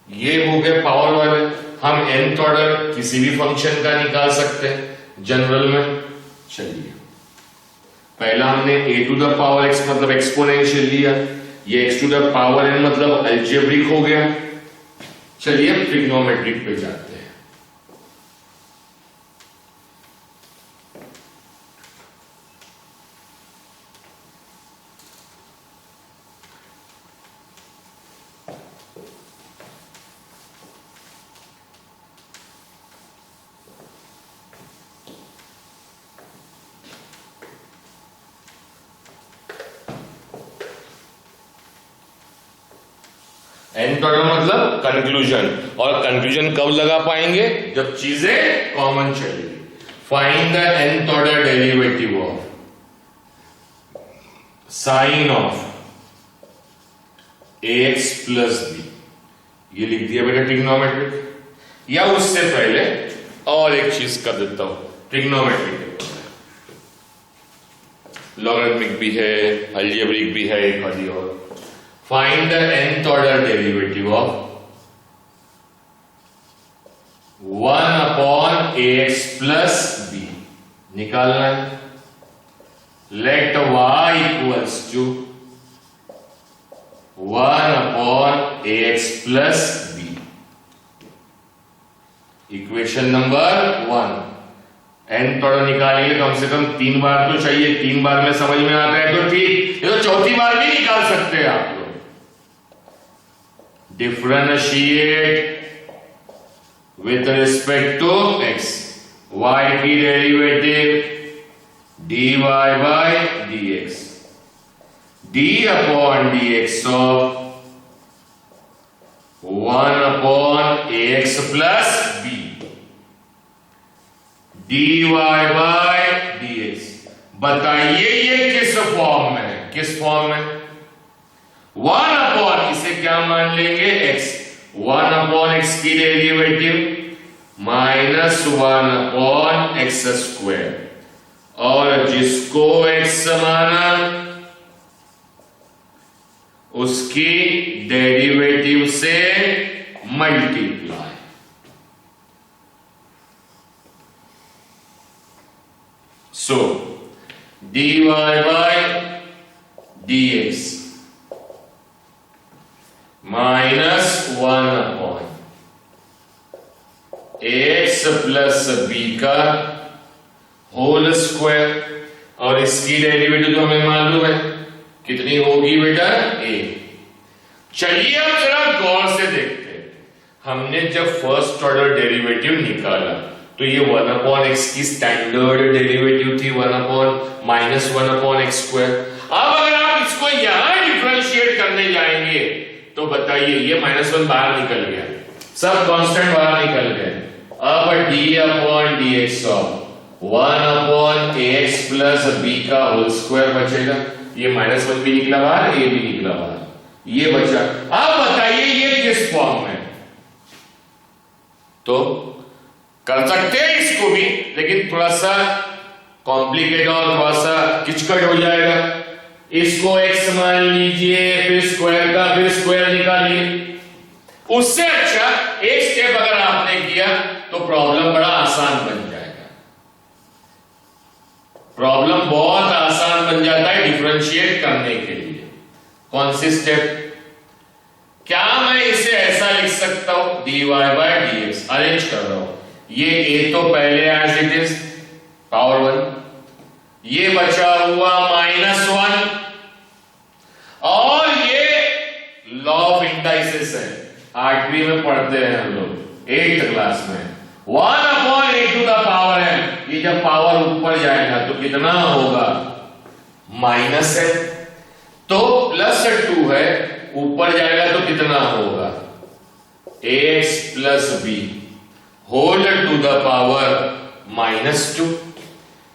ये हो गए पावर वाले। हम nth ऑर्डर किसी भी फंक्शन का निकाल सकते हैं जनरल में। चलिए पहला हमने a to the power x मतलब एक्सपोनेंशियल लिया, ये x to the power n मतलब अलजेब्रिक हो गया। चलिए अब ट्रिग्नोमेट्रिक पे जाते हैं। nth ऑर्डर मतलब कंक्लूजन, और कंक्लूजन कब लगा पाएंगे? जब चीजें कॉमन चलेगी। Find the nth order derivative of sine of ax plus b, ये लिख दिया बेटा ट्रिग्नोमेट्रिक। या उससे पहले और एक चीज कर देता हूं, ट्रिग्नोमेट्रिक लॉगरिथमिक भी है, अलजेब्रिक भी है, एक वाली और। Find the nth order derivative of 1 upon ax plus b, निकालना है। Let y equals to 1 upon ax plus b, equation number 1। nth order निकालेंगे कम से कम 3 बार तो चाहिए, 3 बार में समझ में आता है तो ठीक, ये तो चौथी बार भी निकाल सकते हैं आप लोग। Differentiate with respect to x, y की derivative dy by dx, d upon dx of 1 upon ax plus b, dy by dx। बताइए ये किस फॉर्म में है? किस फॉर्म में? 1 अपॉन, इसे क्या मान लेंगे? x। 1 अपॉन x की derivative minus 1 upon x square, और जिसको x माना उसकी डेरिवेटिव से multiply. So dy by dx minus 1 upon x plus b का होल स्क्वायर, और इसकी डेरिवेटिव तो हमें मालूम है कितनी होगी बेटा? a। चलिए अब जरा गौर से देखते हैं। हमने जब फर्स्ट ऑर्डर डेरिवेटिव निकाला तो ये 1 अपॉन एक्स की स्टैंडर्ड डेरिवेटिव थी, 1 upon minus 1 upon x square. अब अगर आप इसको यहां डिफरेंशिएट करने जाएंगे तो बताइए ये -1 बाहर निकल गया, सब कांस्टेंट बाहर निकल गए। अब d upon dx of 1 upon ax plus b का होल स्क्वायर बचेगा। ये -1 भी निकला बाहर, ये भी निकला बाहर, ये बचा। अब बताइए ये किस फॉर्म में? तो कर सकते हैं इसको भी, लेकिन थोड़ा सा कॉम्प्लिकेटेड और थोड़ा सा किचकट हो जाएगा। इसको x मान लीजिए, फिर स्क्वायर का फिर स्क्वायर निकालिए। उससे अच्छा एक स्टेप अगर आपने किया तो प्रॉब्लम बड़ा आसान बन जाएगा। प्रॉब्लम बहुत आसान बन जाता है डिफरेंशिएट करने के लिए। कौन सी स्टेप? क्या मैं इसे ऐसा लिख सकता हूं? dy by dx, अरेंज कर रहा हूं। ये a तो पहले एज इट इज पावर 1, ये बचा हुआ -1, और ये लॉ ऑफ इंडाइसिस है, 8वीं में पढ़ते हैं हम लोग 8th क्लास में। 1 upon a to the power n, ये जब पावर ऊपर जाएगा तो कितना होगा? माइनस है, तो +2 है, ऊपर जाएगा तो कितना होगा? ax plus b whole to the power -2।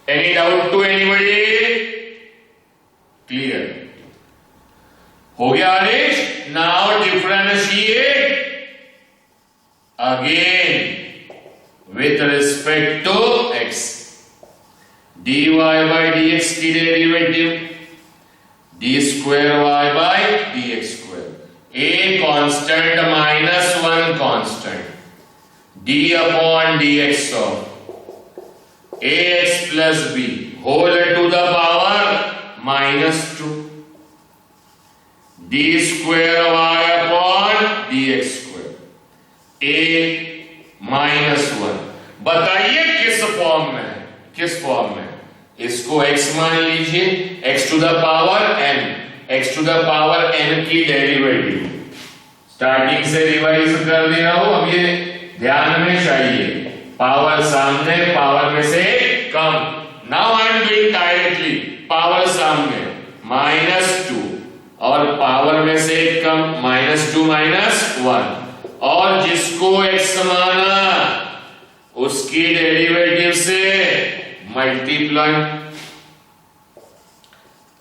Any doubt to anybody? Clear हो गया Aadesh? Now differentiate again with respect to x। dy by dx की derivative d² y by dx²। A constant minus 1 constant, d upon dx of ax plus b whole to the power minus 2, d square y upon dx square, a minus 1। बताइए किस फॉर्म में है, किस फॉर्म में? इसको x मान लीजिए, x to the power n, x to the power n की डेरिवेटिव स्टार्टिंग से रिवाइज कर दे रहा हूं। अब ये ध्यान में चाहिए, पावर सामने, पावर में से कम। Now I am doing directly, power सामने -2 और पावर में से कम -2 -1, और जिसको x माना उसकी डेरिवेटिव से multiply,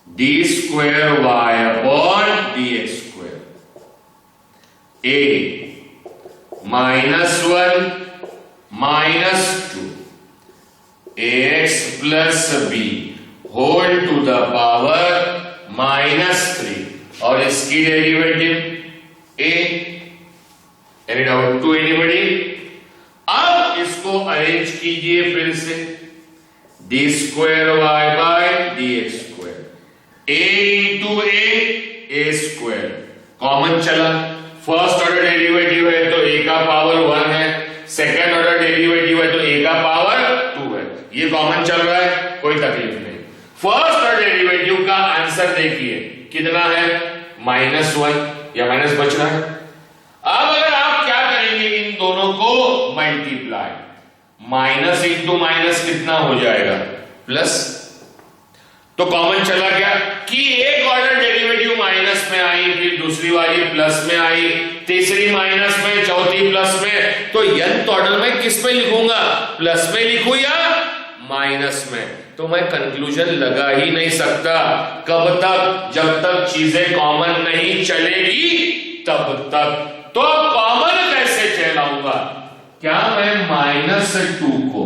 d square y upon dx square, a -1 -2 ax plus b whole to the power -3, और इसकी derivative a। Any doubt to anybody? अब इसको अरेंज कीजिए फिर से, d square y by dx square, a into a square common चला, फर्स्ट ऑर्डर डेरिवेटिव है तो a का पावर 1 है, सेकंड ऑर्डर डेरिवेटिव है तो a का पावर 2 है, ये कॉमन चल रहा है, कोई तकलीफ नहीं। फर्स्ट ऑर्डर डेरिवेटिव का आंसर देखिए कितना है, -1 या माइनस बच रहा है। अब अगर आप क्या करेंगे, इन दोनों को मल्टीप्लाई, माइनस इंटू माइनस कितना हो जाएगा, प्लस। तो कॉमन चला क्या कि एक ऑर्डर डेरिवेटिव माइनस में आई, फिर दूसरी वाली प्लस में आई, तीसरी माइनस में, चौथी प्लस में, तो nth ऑर्डर में किस में लिखूंगा, प्लस में लिखूं या माइनस में? तो मैं कंक्लूजन लगा ही नहीं सकता। कब तक? जब तक चीजें कॉमन नहीं चलेगी तब तक। तो अब कॉमन कैसे चलाऊंगा? क्या मैं -2 को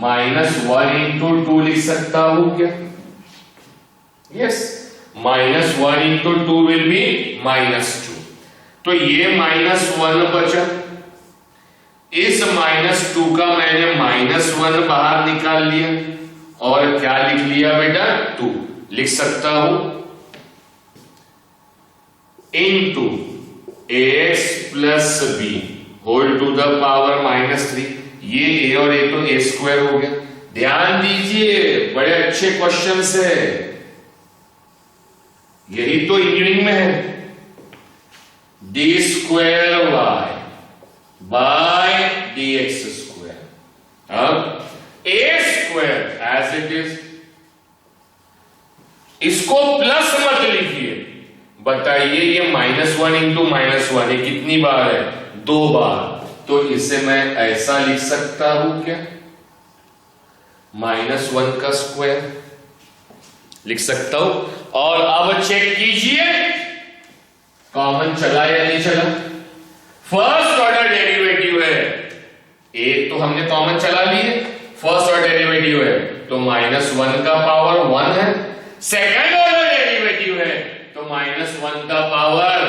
-1 इंटू 2 लिख सकता हूं क्या? Yes, -1 into 2 will be -2। तो ये -1 बचा, इस -2 का मैंने -1 बाहर निकाल लिया, और क्या लिख लिया बेटा, 2 लिख सकता हूं into ax plus b whole to the power -3। ये a और a तो a स्क्वायर हो गया। ध्यान दीजिए, बड़े अच्छे क्वेश्चंस है, यही तो इंजीनियरिंग में है। d square y by dx square, अब a square as it is, इसको प्लस मत लिखिए। बताइए ये -1 इंटू -1 ये कितनी बार है, 2 बार, तो इसे मैं ऐसा लिख सकता हूं क्या, -1 का स्क्वायर लिख सकता हूं। और अब चेक कीजिए कॉमन चला या नहीं चला। फर्स्ट ऑर्डर डेरिवेटिव है, एक तो हमने कॉमन चला लिए, फर्स्ट ऑर्डर डेरिवेटिव है तो -1 का पावर 1 है, सेकंड ऑर्डर डेरिवेटिव है तो -1 का पावर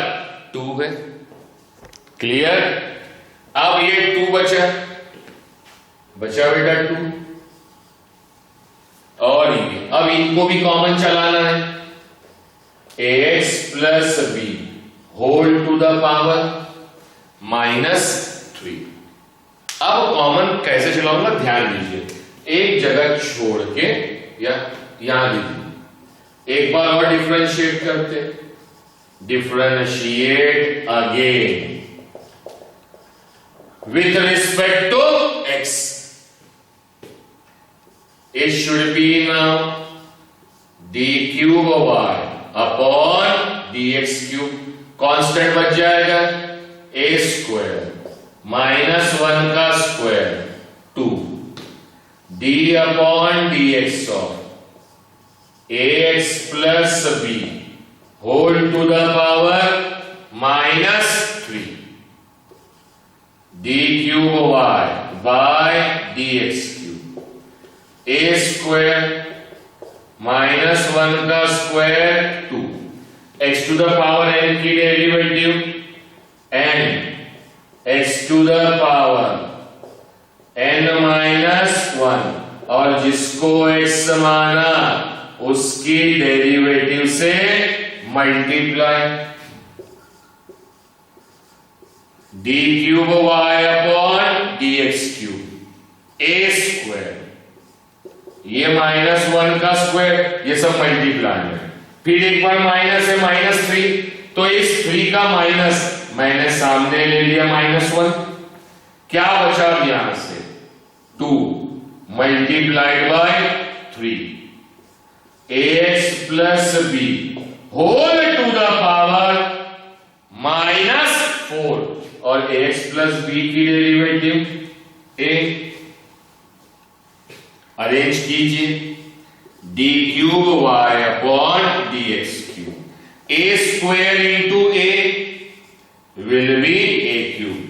2 है। क्लियर? अब ये 2 बचा बेटा 2, और ये अब इनको भी कॉमन चलाना है, ax plus b whole to the power -3। अब कॉमन कैसे चलाऊंगा, ध्यान दीजिए, एक जगह छोड़ के या यहां दीजिए, एक बार और डिफरेंशिएट करते, differentiate again with respect to x. It should be now d cube y upon dx cube, constant बच जाएगा a स्क्वायर -1 का square 2 d upon dx of ax plus b whole to the power -3 d cube y by dx cube, a square -1 का square 2 x to the power n की derivative n x to the power n minus 1 और जिसको x माना उसकी डेरिवेटिव से multiply d cube y upon dx cube a square, ये -1 का स्क्वायर, ये सब मल्टीप्लाई है। फिर एक बार माइनस है -3, तो इस 3 का माइनस मैंने सामने ले लिया -1, क्या बचा यहां से 2 multiplied by 3 ax plus b whole to the power -4 और ax प्लस b की डेरिवेटिव a, अरेंज कीजिए d cube y upon dx cube, a square into a will be a cube,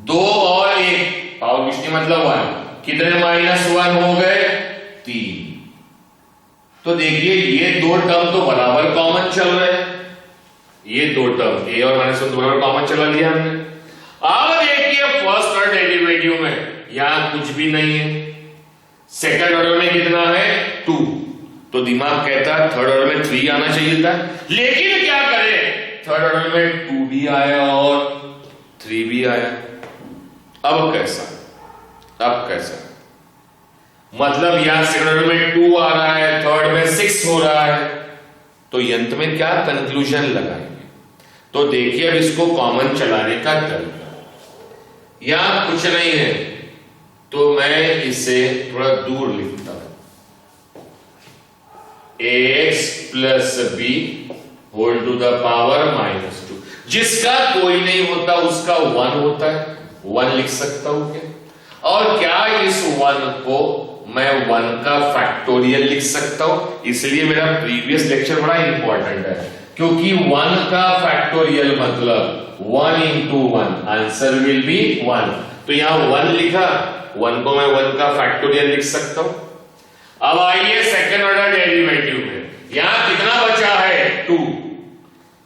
2 और 1 पावर किसकी मतलब 1, कितने -1 हो गए 3। तो देखिए ये दो टर्म तो बराबर कॉमन चल रहे हैं, ये दो टर्म a और -1 बराबर कॉमन चला लिया हमने। अब देखिए फर्स्ट ऑर्डर डेरिवेटिव में यहां कुछ भी नहीं है, सेकंड ऑर्डर में कितना है 2, तो दिमाग कहता है थर्ड ऑर्डर में 3 आना चाहिए था, लेकिन क्या करें थर्ड ऑर्डर में 2 भी आया और 3 भी आया। अब कैसा, अब कैसा मतलब यहां सेकंड ऑर्डर में 2 आ रहा है, थर्ड में 6 हो रहा है, तो यंत्र में क्या कंक्लूजन लगाएंगे। तो देखिए अब इसको कॉमन चलाने का तरीका, यहां कुछ नहीं है तो मैं इसे थोड़ा दूर लिखता हूं, ax plus b whole to the power -2, जिसका कोई नहीं होता उसका 1 होता है, 1 लिख सकता हूं क्या, और क्या इस 1 को मैं 1 का फैक्टोरियल लिख सकता हूं। इसलिए मेरा प्रीवियस लेक्चर बड़ा इंपॉर्टेंट है, क्योंकि 1 का फैक्टोरियल मतलब 1 into 1, आंसर विल बी 1। तो यहां 1 लिखा, 1 को मैं 1 का फैक्टोरियल लिख सकता हूं। अब आइए सेकंड ऑर्डर डेरिवेटिव में, यहां कितना बचा है 2,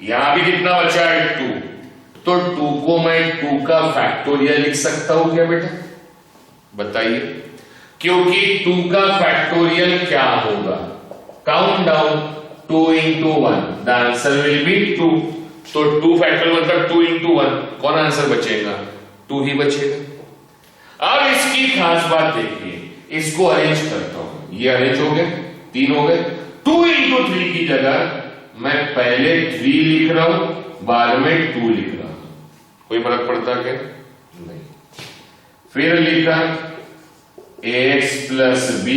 यहां भी कितना बचा है 2, तो 2 को मैं 2 का फैक्टोरियल लिख सकता हूं क्या बेटा, बताइए, क्योंकि 2 का फैक्टोरियल क्या होगा, count down 2 into 1, the answer will be 2, तो 2 फैक्टोरियल मतलब 2 into 1, कौन आंसर बचेगा 2 ही बचेगा। अब इसकी खास बात देखिए, इसको अरेंज करता हूं, ये अरेंज हो गए 3 हो गए, 2 into 3 की जगह मैं पहले 3 लिख रहा हूं, बाद में 2 लिख रहा हूं, कोई फर्क पड़ता क्या नहीं। फिर लिखा ax plus b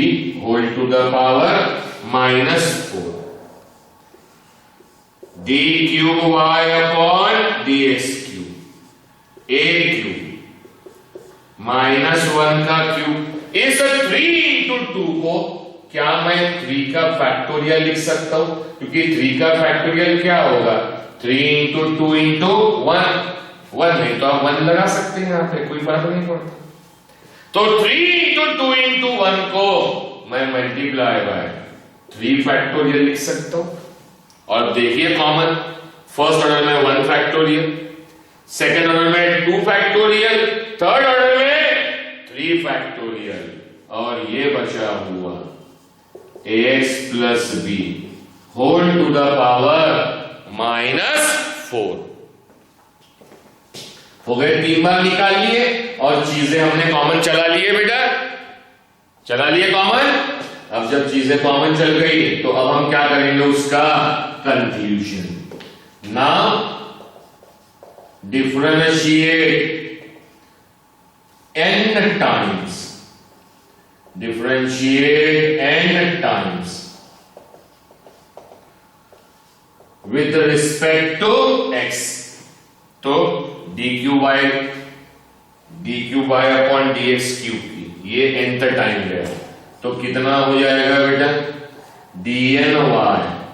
whole to the power -4 d cube y upon dx cube, a cube -1 का क्यूब। इस 3 into 2 को क्या मैं 3 का फैक्टोरियल लिख सकता हूं, क्योंकि 3 का फैक्टोरियल क्या होगा 3 into 2 into 1, 1 नहीं तो आप 1 लगा सकते हैं, यहां पे कोई फर्क नहीं पड़ता। तो 3 into 2 into 1 को मैं मल्टीप्लाई बाय 3 फैक्टोरियल लिख सकता हूं, और देखिए कॉमन, फर्स्ट ऑर्डर में 1 फैक्टोरियल, सेकंड ऑर्डर में 2 फैक्टोरियल, थर्ड ऑर्डर में 3 फैक्टोरियल, और ये बचा हुआ ax plus b whole to the power -4 हो गए, 3 बार निकाल लिए और चीजें हमने कॉमन चला लिए बेटा, चला लिए कॉमन। अब जब चीजें कॉमन चल गई तो अब हम क्या करेंगे, उसका conclusion. Now differentiate n times, differentiate n times with respect to x, तो d cube by upon dx cube की ये nth टाइम गया, तो कितना हो जाएगा बेटा dny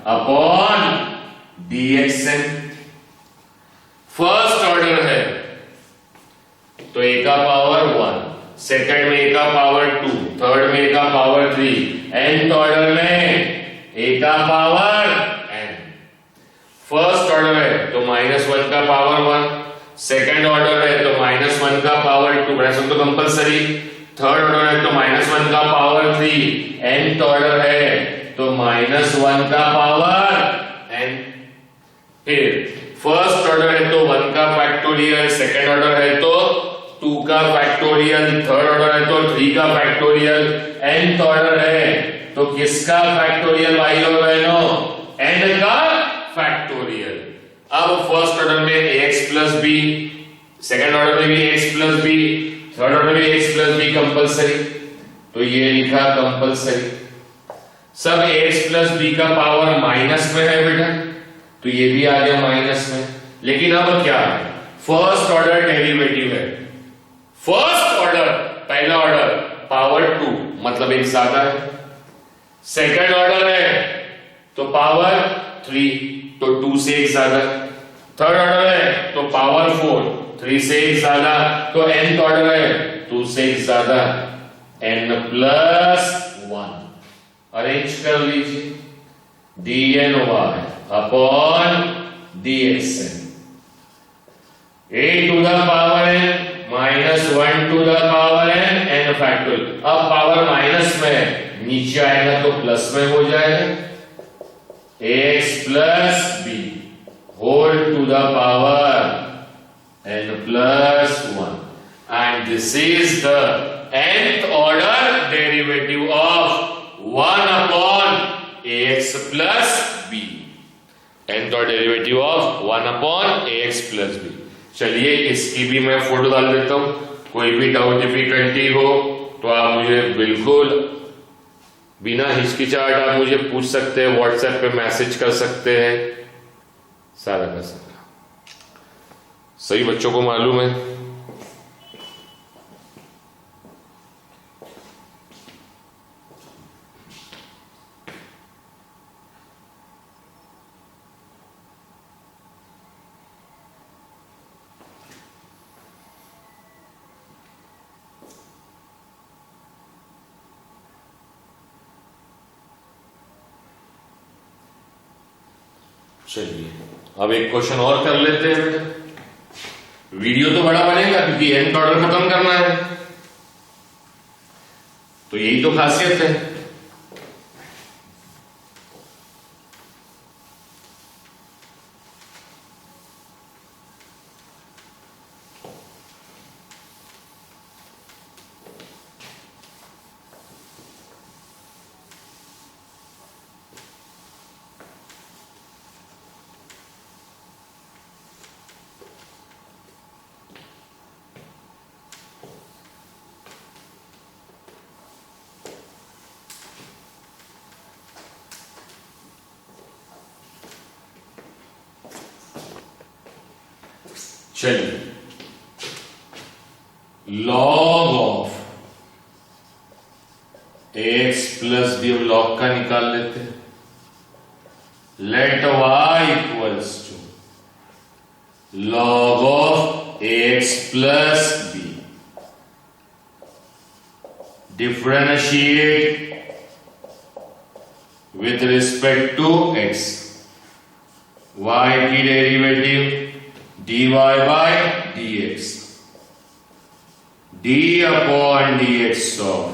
upon dxn, first order है तो a का पावर 1, सेकंड में a का पावर 2, थर्ड में a का पावर 3, nth ऑर्डर में a का पावर n। फर्स्ट ऑर्डर है तो -1 का पावर 1, सेकंड ऑर्डर है तो -1 का पावर 2, ऐसा तो कंपलसरी, थर्ड ऑर्डर है तो -1 का पावर 3, nth ऑर्डर है तो -1 का पावर n। फिर फर्स्ट ऑर्डर है तो 1 का फैक्टोरियल, सेकंड ऑर्डर है तो 2 का फैक्टोरियल, थर्ड ऑर्डर है तो 3 का फैक्टोरियल, nth ऑर्डर है तो किसका फैक्टोरियल भाई और बहनों, n का फैक्टोरियल। अब फर्स्ट ऑर्डर में ax plus b, second order में भी x plus b, third order में x प्लस बी कंपलसरी, तो ये लिखा कंपलसरी। सब ax प्लस बी का पावर माइनस में है बेटा, तो ये भी आ गया माइनस में। लेकिन अब क्या है, फर्स्ट ऑर्डर डेरिवेटिव है, फर्स्ट ऑर्डर पहला ऑर्डर पावर 2 मतलब एक ज्यादा है, सेकंड ऑर्डर है तो पावर 3 तो 2 से एक ज्यादा, थर्ड ऑर्डर है तो पावर 4 3 से एक ज्यादा, तो nth ऑर्डर है 2 से एक ज्यादा, n प्लस 1 अरेंज कर लीजिए, dny upon dxn, a to the power n -1 to the power n factorial. अब पावर माइनस में नीचे आएगा तो प्लस में हो जाएगा, ax plus b whole to the power n plus 1 and this is the nth order derivative of 1 upon ax plus b, nth order derivative of 1 upon ax plus b। चलिए इसकी भी मैं फोटो डाल देता हूं, कोई भी डाउट डिफिकल्टी हो तो आप मुझे बिल्कुल बिना हिचकिचाहट आप मुझे पूछ सकते हैं, व्हाट्सएप पे मैसेज कर सकते हैं, सारा कर सकते हैं। सही बच्चों को मालूम है। चलिए अब एक क्वेश्चन और कर लेते हैं बेटा, वीडियो तो बड़ा बनेगा क्योंकि nth ऑर्डर खत्म करना है, तो यही तो खासियत है। चलिए log of x plus b, log का निकाल लेते हैं। Let y equals to log of x plus b, differentiate with respect to x, y की derivative dy by dx, d upon dx of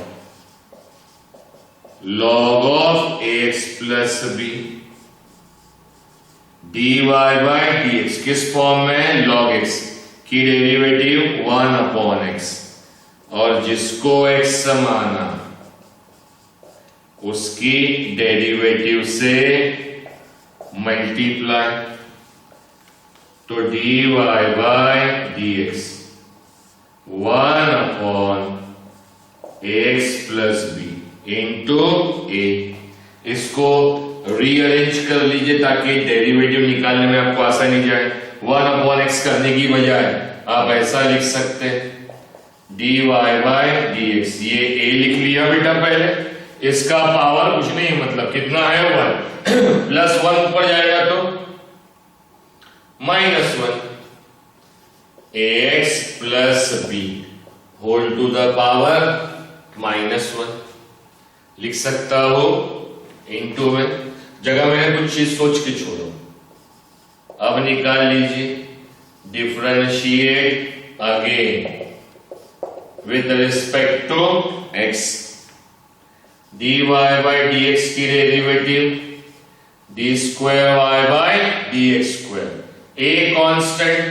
log of x plus b, dy by dx किस फॉर्म में, log x की डेरिवेटिव 1 upon x, और जिसको x माना उसकी डेरिवेटिव से मल्टीप्लाई, तो dy by dx 1 upon x plus b into a, इसको रीअरेंज कर लीजिए ताकि डेरिवेटिव निकालने में आपको आसानी जाए। 1 upon x करने की बजाय आप ऐसा लिख सकते हैं dy by dx, ये a लिख लिया बेटा पहले, इसका पावर कुछ नहीं मतलब कितना है 1 प्लस 1 ऊपर जाएगा तो -1 ax plus b whole to the power -1 लिख सकता हो, इनटू में जगह मैंने कुछ चीज सोच के छोड़ो, अब निकाल लीजिए, differentiate again with respect to x, dy bye dx की derivative d square y by dx square, a constant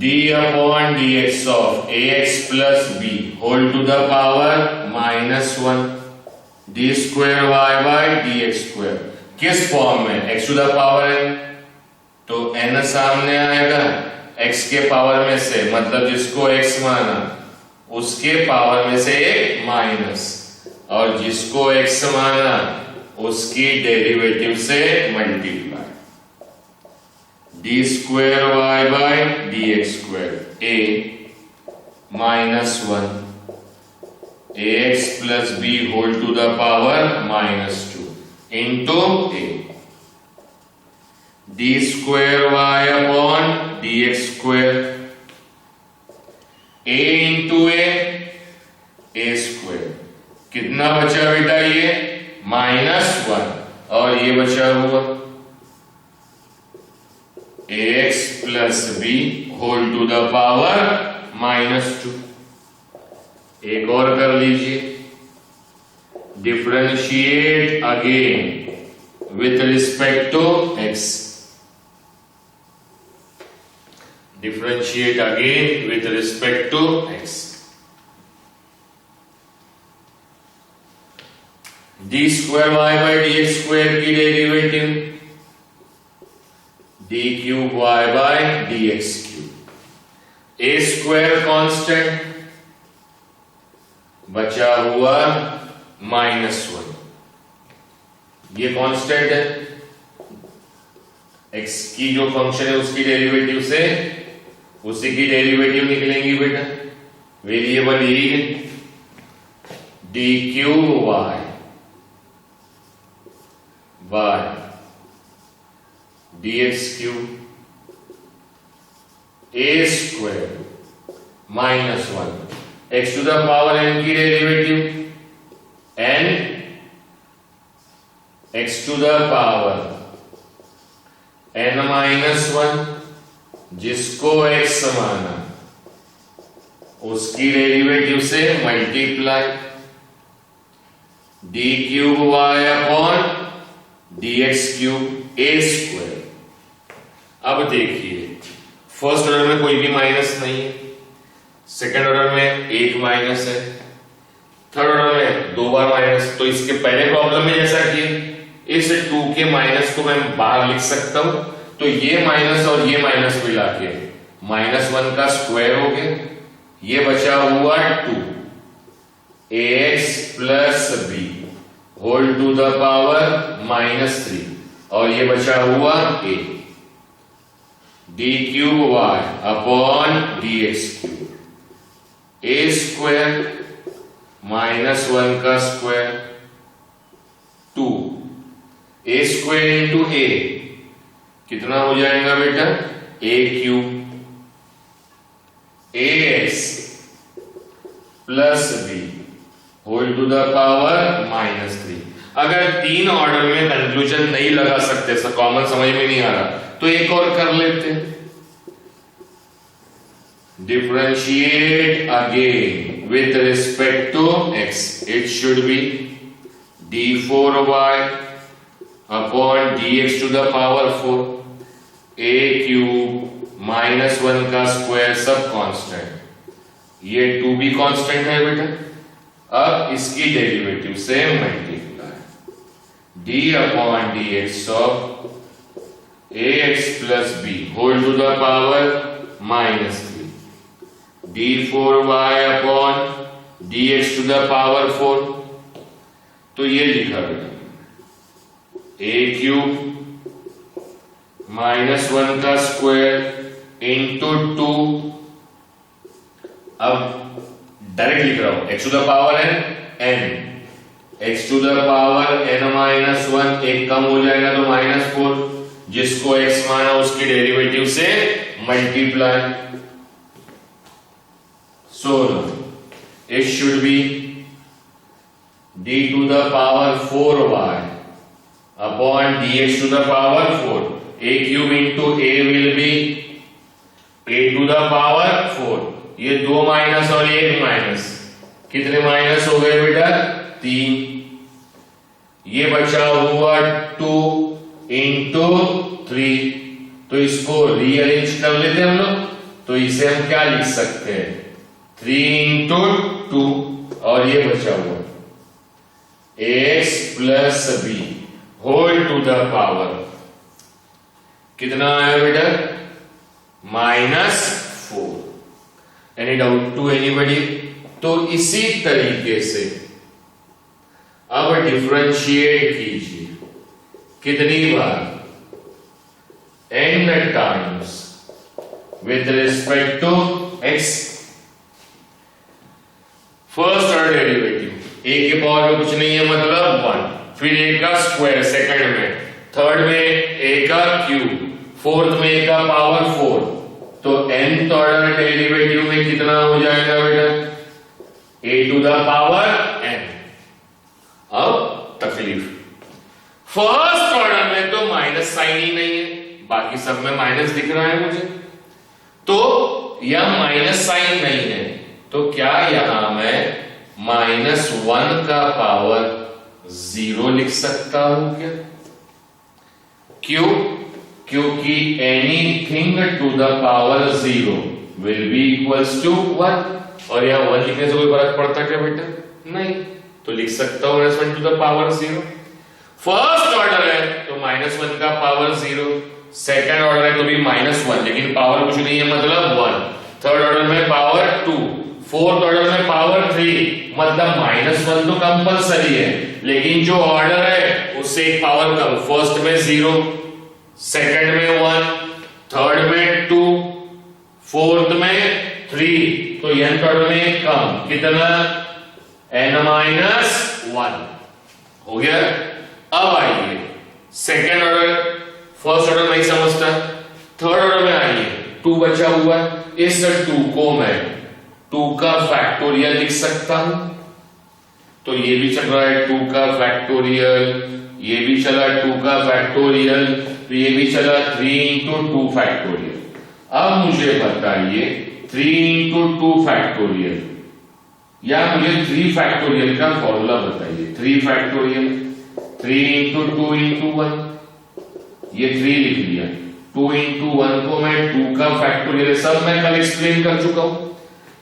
d upon dx of ax plus b whole to the power -1 d square y by dx square, किस फॉर्म में, x to the power n, तो n सामने आएगा, x के पावर में से, मतलब जिसको x माना उसके पावर में से एक माइनस, और जिसको x माना उसकी डेरिवेटिव से multiply, d square y by d x square a -1 ax plus b whole to the power -2 into a, d square y upon d x square, a into a square, कितना बचा बेटा, ये -1, और ये बचा हुआ ax plus b whole to the power -2। एक और कर लीजिए, differentiate again with respect to x, differentiate again with respect to x, d square y by d x square की derivative d cube y by d x cube, a square constant, बचा हुआ -1, ये कांस्टेंट है, x की जो फंक्शन है उसकी डेरिवेटिव से उसी की डेरिवेटिव निकलेंगी बेटा, वेरिएबल यही है, d cube y by d x cube, a square -1, x to the power n की derivative n, x to the power n-1, जिसको x माना उसकी डेरिवेटिव से multiply, d cube y upon d x cube a square. अब देखिए, फर्स्ट ऑर्डर में कोई भी माइनस नहीं है, सेकेंड ऑर्डर में एक माइनस है, थर्ड ऑर्डर में 2 बार माइनस, तो इसके पहले प्रॉब्लम में जैसा कि इस 2 के माइनस को मैं बाहर लिख सकता हूं, तो ये माइनस और ये माइनस मिला के -1 का स्क्वायर हो गया, ये बचा हुआ 2 ax plus b whole to the power -3, और ये बचा हुआ a, d cube y upon d x cube, a square -1 का square 2 a square into a, कितना हो जाएगा बेटा, a cube, a x plus b whole to the power -3। अगर 3 ऑर्डर में कंक्लूजन नहीं लगा सकते, कॉमन समझ में नहीं आ रहा, तो एक और कर लेते, differentiate again with respect to x, it should be d4y upon dx to the power 4, a cube -1 का स्क्वायर सब कांस्टेंट, ये 2 भी कांस्टेंट है बेटा, अब इसकी डेरिवेटिव से multiply, d upon dx of ax plus b whole to the power -3, d4y upon dx to the power 4, तो ये लिखा बेटा, a क्यूब -1 का स्क्वायर इंटू 2, अब डायरेक्ट लिख रहा हूं, x to the power n, x to the power n-1, एक कम हो जाएगा तो -4, जिसको x माना उसकी डेरिवेटिव से multiply, so it should be d to the power 4y upon dx to the power 4. a cube into a will be a to the power 4. ये 2 माइनस और 1 माइनस, कितने माइनस हो गए बेटा? 3. ये बचा हुआ 2 into 3. तो इसको रीअरेंज कर लेते हैं हम लोग, तो इसे हम क्या लिख सकते हैं? 3 into 2 और ये बचा हुआ x plus b whole to the power कितना आया बेटा? -4. Any doubt to anybody? तो इसी तरीके से अब डिफरेंशिएट कीजिए कितनी बार? n times with respect to x. First order derivative a के पावर में कुछ नहीं है मतलब 1, फिर a का स्क्वायर सेकंड में, थर्ड में a का क्यूब, फोर्थ में a का पावर 4. तो nth ऑर्डर डेरिवेटिव में कितना हो जाएगा बेटा? a to the power n. अब तकलीफ, फर्स्ट ऑर्डर में तो माइनस साइन ही नहीं है, बाकी सब में माइनस दिख रहा है मुझे, तो यह माइनस साइन नहीं है, तो क्या यहां मैं -1 का पावर 0 लिख सकता हूं क्या? क्यों? क्योंकि anything to the power 0 will be equals to 1, और यहां 1 लिखने से कोई फर्क पड़ता क्या बेटा? नहीं. तो लिख सकता हूं -1 to the power 0. First order है तो -1 का पावर 0, सेकंड ऑर्डर है तो भी -1, लेकिन पावर कुछ नहीं है मतलब 1, थर्ड ऑर्डर में पावर 2, फोर्थ ऑर्डर में पावर 3, मतलब -1 तो कंपलसरी है, लेकिन जो ऑर्डर है उससे एक पावर कम. फर्स्ट में 0, सेकंड में 1, थर्ड में 2, फोर्थ में 3, तो n ऑर्डर में कम, कितना? n-1 हो गया. अब आइए सेकंड ऑर्डर, फर्स्ट ऑर्डर नहीं समझता, थर्ड ऑर्डर में आइए. 2 बचा हुआ है, इस 2 को मैं 2 का फैक्टोरियल लिख सकता हूं, तो ये भी चल रहा है 2 का फैक्टोरियल, ये भी चला 2 का फैक्टोरियल, तो ये भी चला 3 into 2 फैक्टोरियल. अब मुझे बताइए 3 into 2 फैक्टोरियल या मुझे 3 फैक्टोरियल का फॉर्मूला बताइए. 3 फैक्टोरियल, 3 into 2 into 1, ये 3 लिख लिया. 2 into 1 को मैं 2 का फैक्टोरियल, सब मैं कल एक्सप्लेन कर चुका हूं,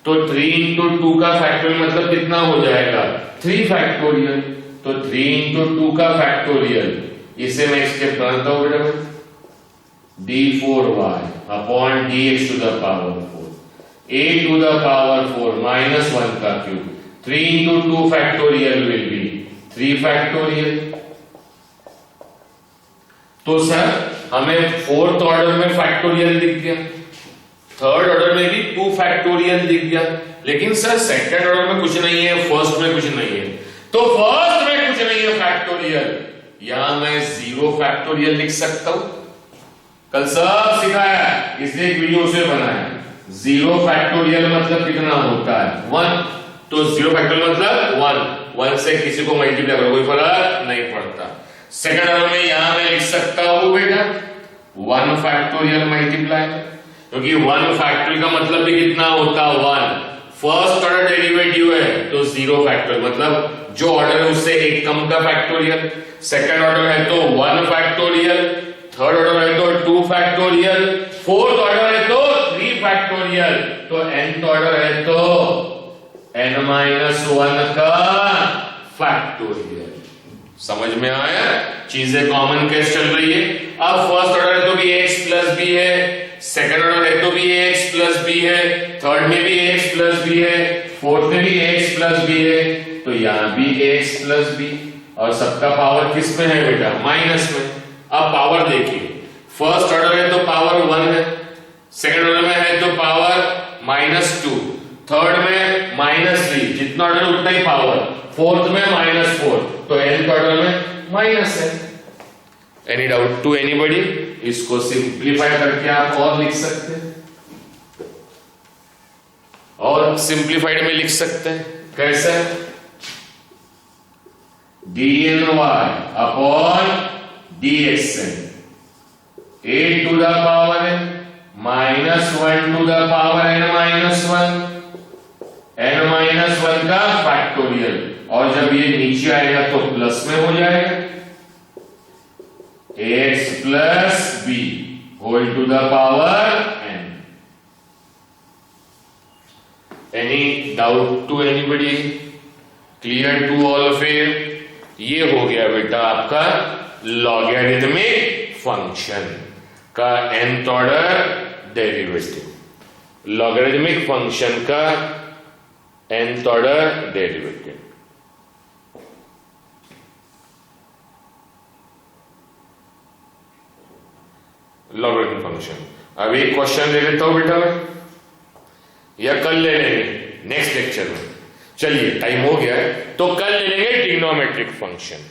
तो 3 into 2 का फैक्टोरियल मतलब कितना हो जाएगा? 3 फैक्टोरियल. तो 3 into 2 का फैक्टोरियल, इसे मैं स्टेप बनाता हूं बेटा, d4y upon dx to the power 4, a to the power 4 -1 का cube. 3 into 2 factorial will be 3 factorial. तो सर हमें फोर्थ ऑर्डर में फैक्टोरियल दिख गया, थर्ड ऑर्डर में भी 2 फैक्टोरियल दिख गया, लेकिन सर सेकंड ऑर्डर में कुछ नहीं है, फर्स्ट में कुछ नहीं है. तो फर्स्ट में कुछ नहीं है फैक्टोरियल, यहां मैं 0 फैक्टोरियल लिख सकता हूं. कल सब सिखाया, इसलिए एक वीडियो से बनाया. 0 फैक्टोरियल मतलब कितना होता है? 1. तो 0 फैक्टोरियल मतलब 1 से किसी को मल्टीप्लाई करो कोई फर्क नहीं पड़ता. सेकंड ऑर्डर में यहां मैं लिख सकता हूं बेटा 1 फैक्टोरियल मल्टीप्लाई, क्योंकि 1 फैक्टोरियल का मतलब भी कितना होता है? 1. फर्स्ट ऑर्डर डेरिवेटिव है तो 0 फैक्टोरियल, मतलब जो ऑर्डर है उससे एक कम का फैक्टोरियल. सेकंड ऑर्डर है तो 1 फैक्टोरियल, थर्ड ऑर्डर है तो 2 फैक्टोरियल, फोर्थ ऑर्डर है तो 3 फैक्टोरियल, तो nth ऑर्डर है तो n-1 का फैक्टोरियल. समझ में आया? चीजें कॉमन कैसे चल रही है. अब फर्स्ट ऑर्डर है तो भी ax प्लस बी है, सेकंड ऑर्डर है तो भी ax प्लस बी है, थर्ड में भी ax प्लस बी है, फोर्थ में भी ax प्लस बी है, तो यहां भी ax प्लस बी, और सबका पावर किस में है बेटा? माइनस में. अब पावर देखिए, फर्स्ट ऑर्डर है तो पावर 1 है, सेकंड ऑर्डर में है तो पावर -2, थर्ड में -3, जितना ऑर्डर उतना ही पावर, फोर्थ में -4, तो nth ऑर्डर में माइनस है. Any doubt to anybody? इसको सिंप्लीफाई करके आप और लिख सकते हैं, और सिंप्लीफाइड में लिख सकते हैं. कैसे? dny upon dxn, a to the power n minus 1 to the power n minus 1, n minus 1 का फैक्टोरियल, और जब ये नीचे आएगा तो प्लस में हो जाएगा, x plus b whole to the power n. Any doubt to anybody? Clear to all of you? ये हो गया बेटा आपका लॉगरिथमिक फंक्शन का nth order derivative, logarithmic function का nth order derivative. Logarithmic function. अब एक क्वेश्चन ले लेता हूं बेटा, या कल ले लेंगे नेक्स्ट लेक्चर में, चलिए टाइम हो गया है तो कल ले लेंगे ट्रिग्नोमेट्रिक फंक्शन।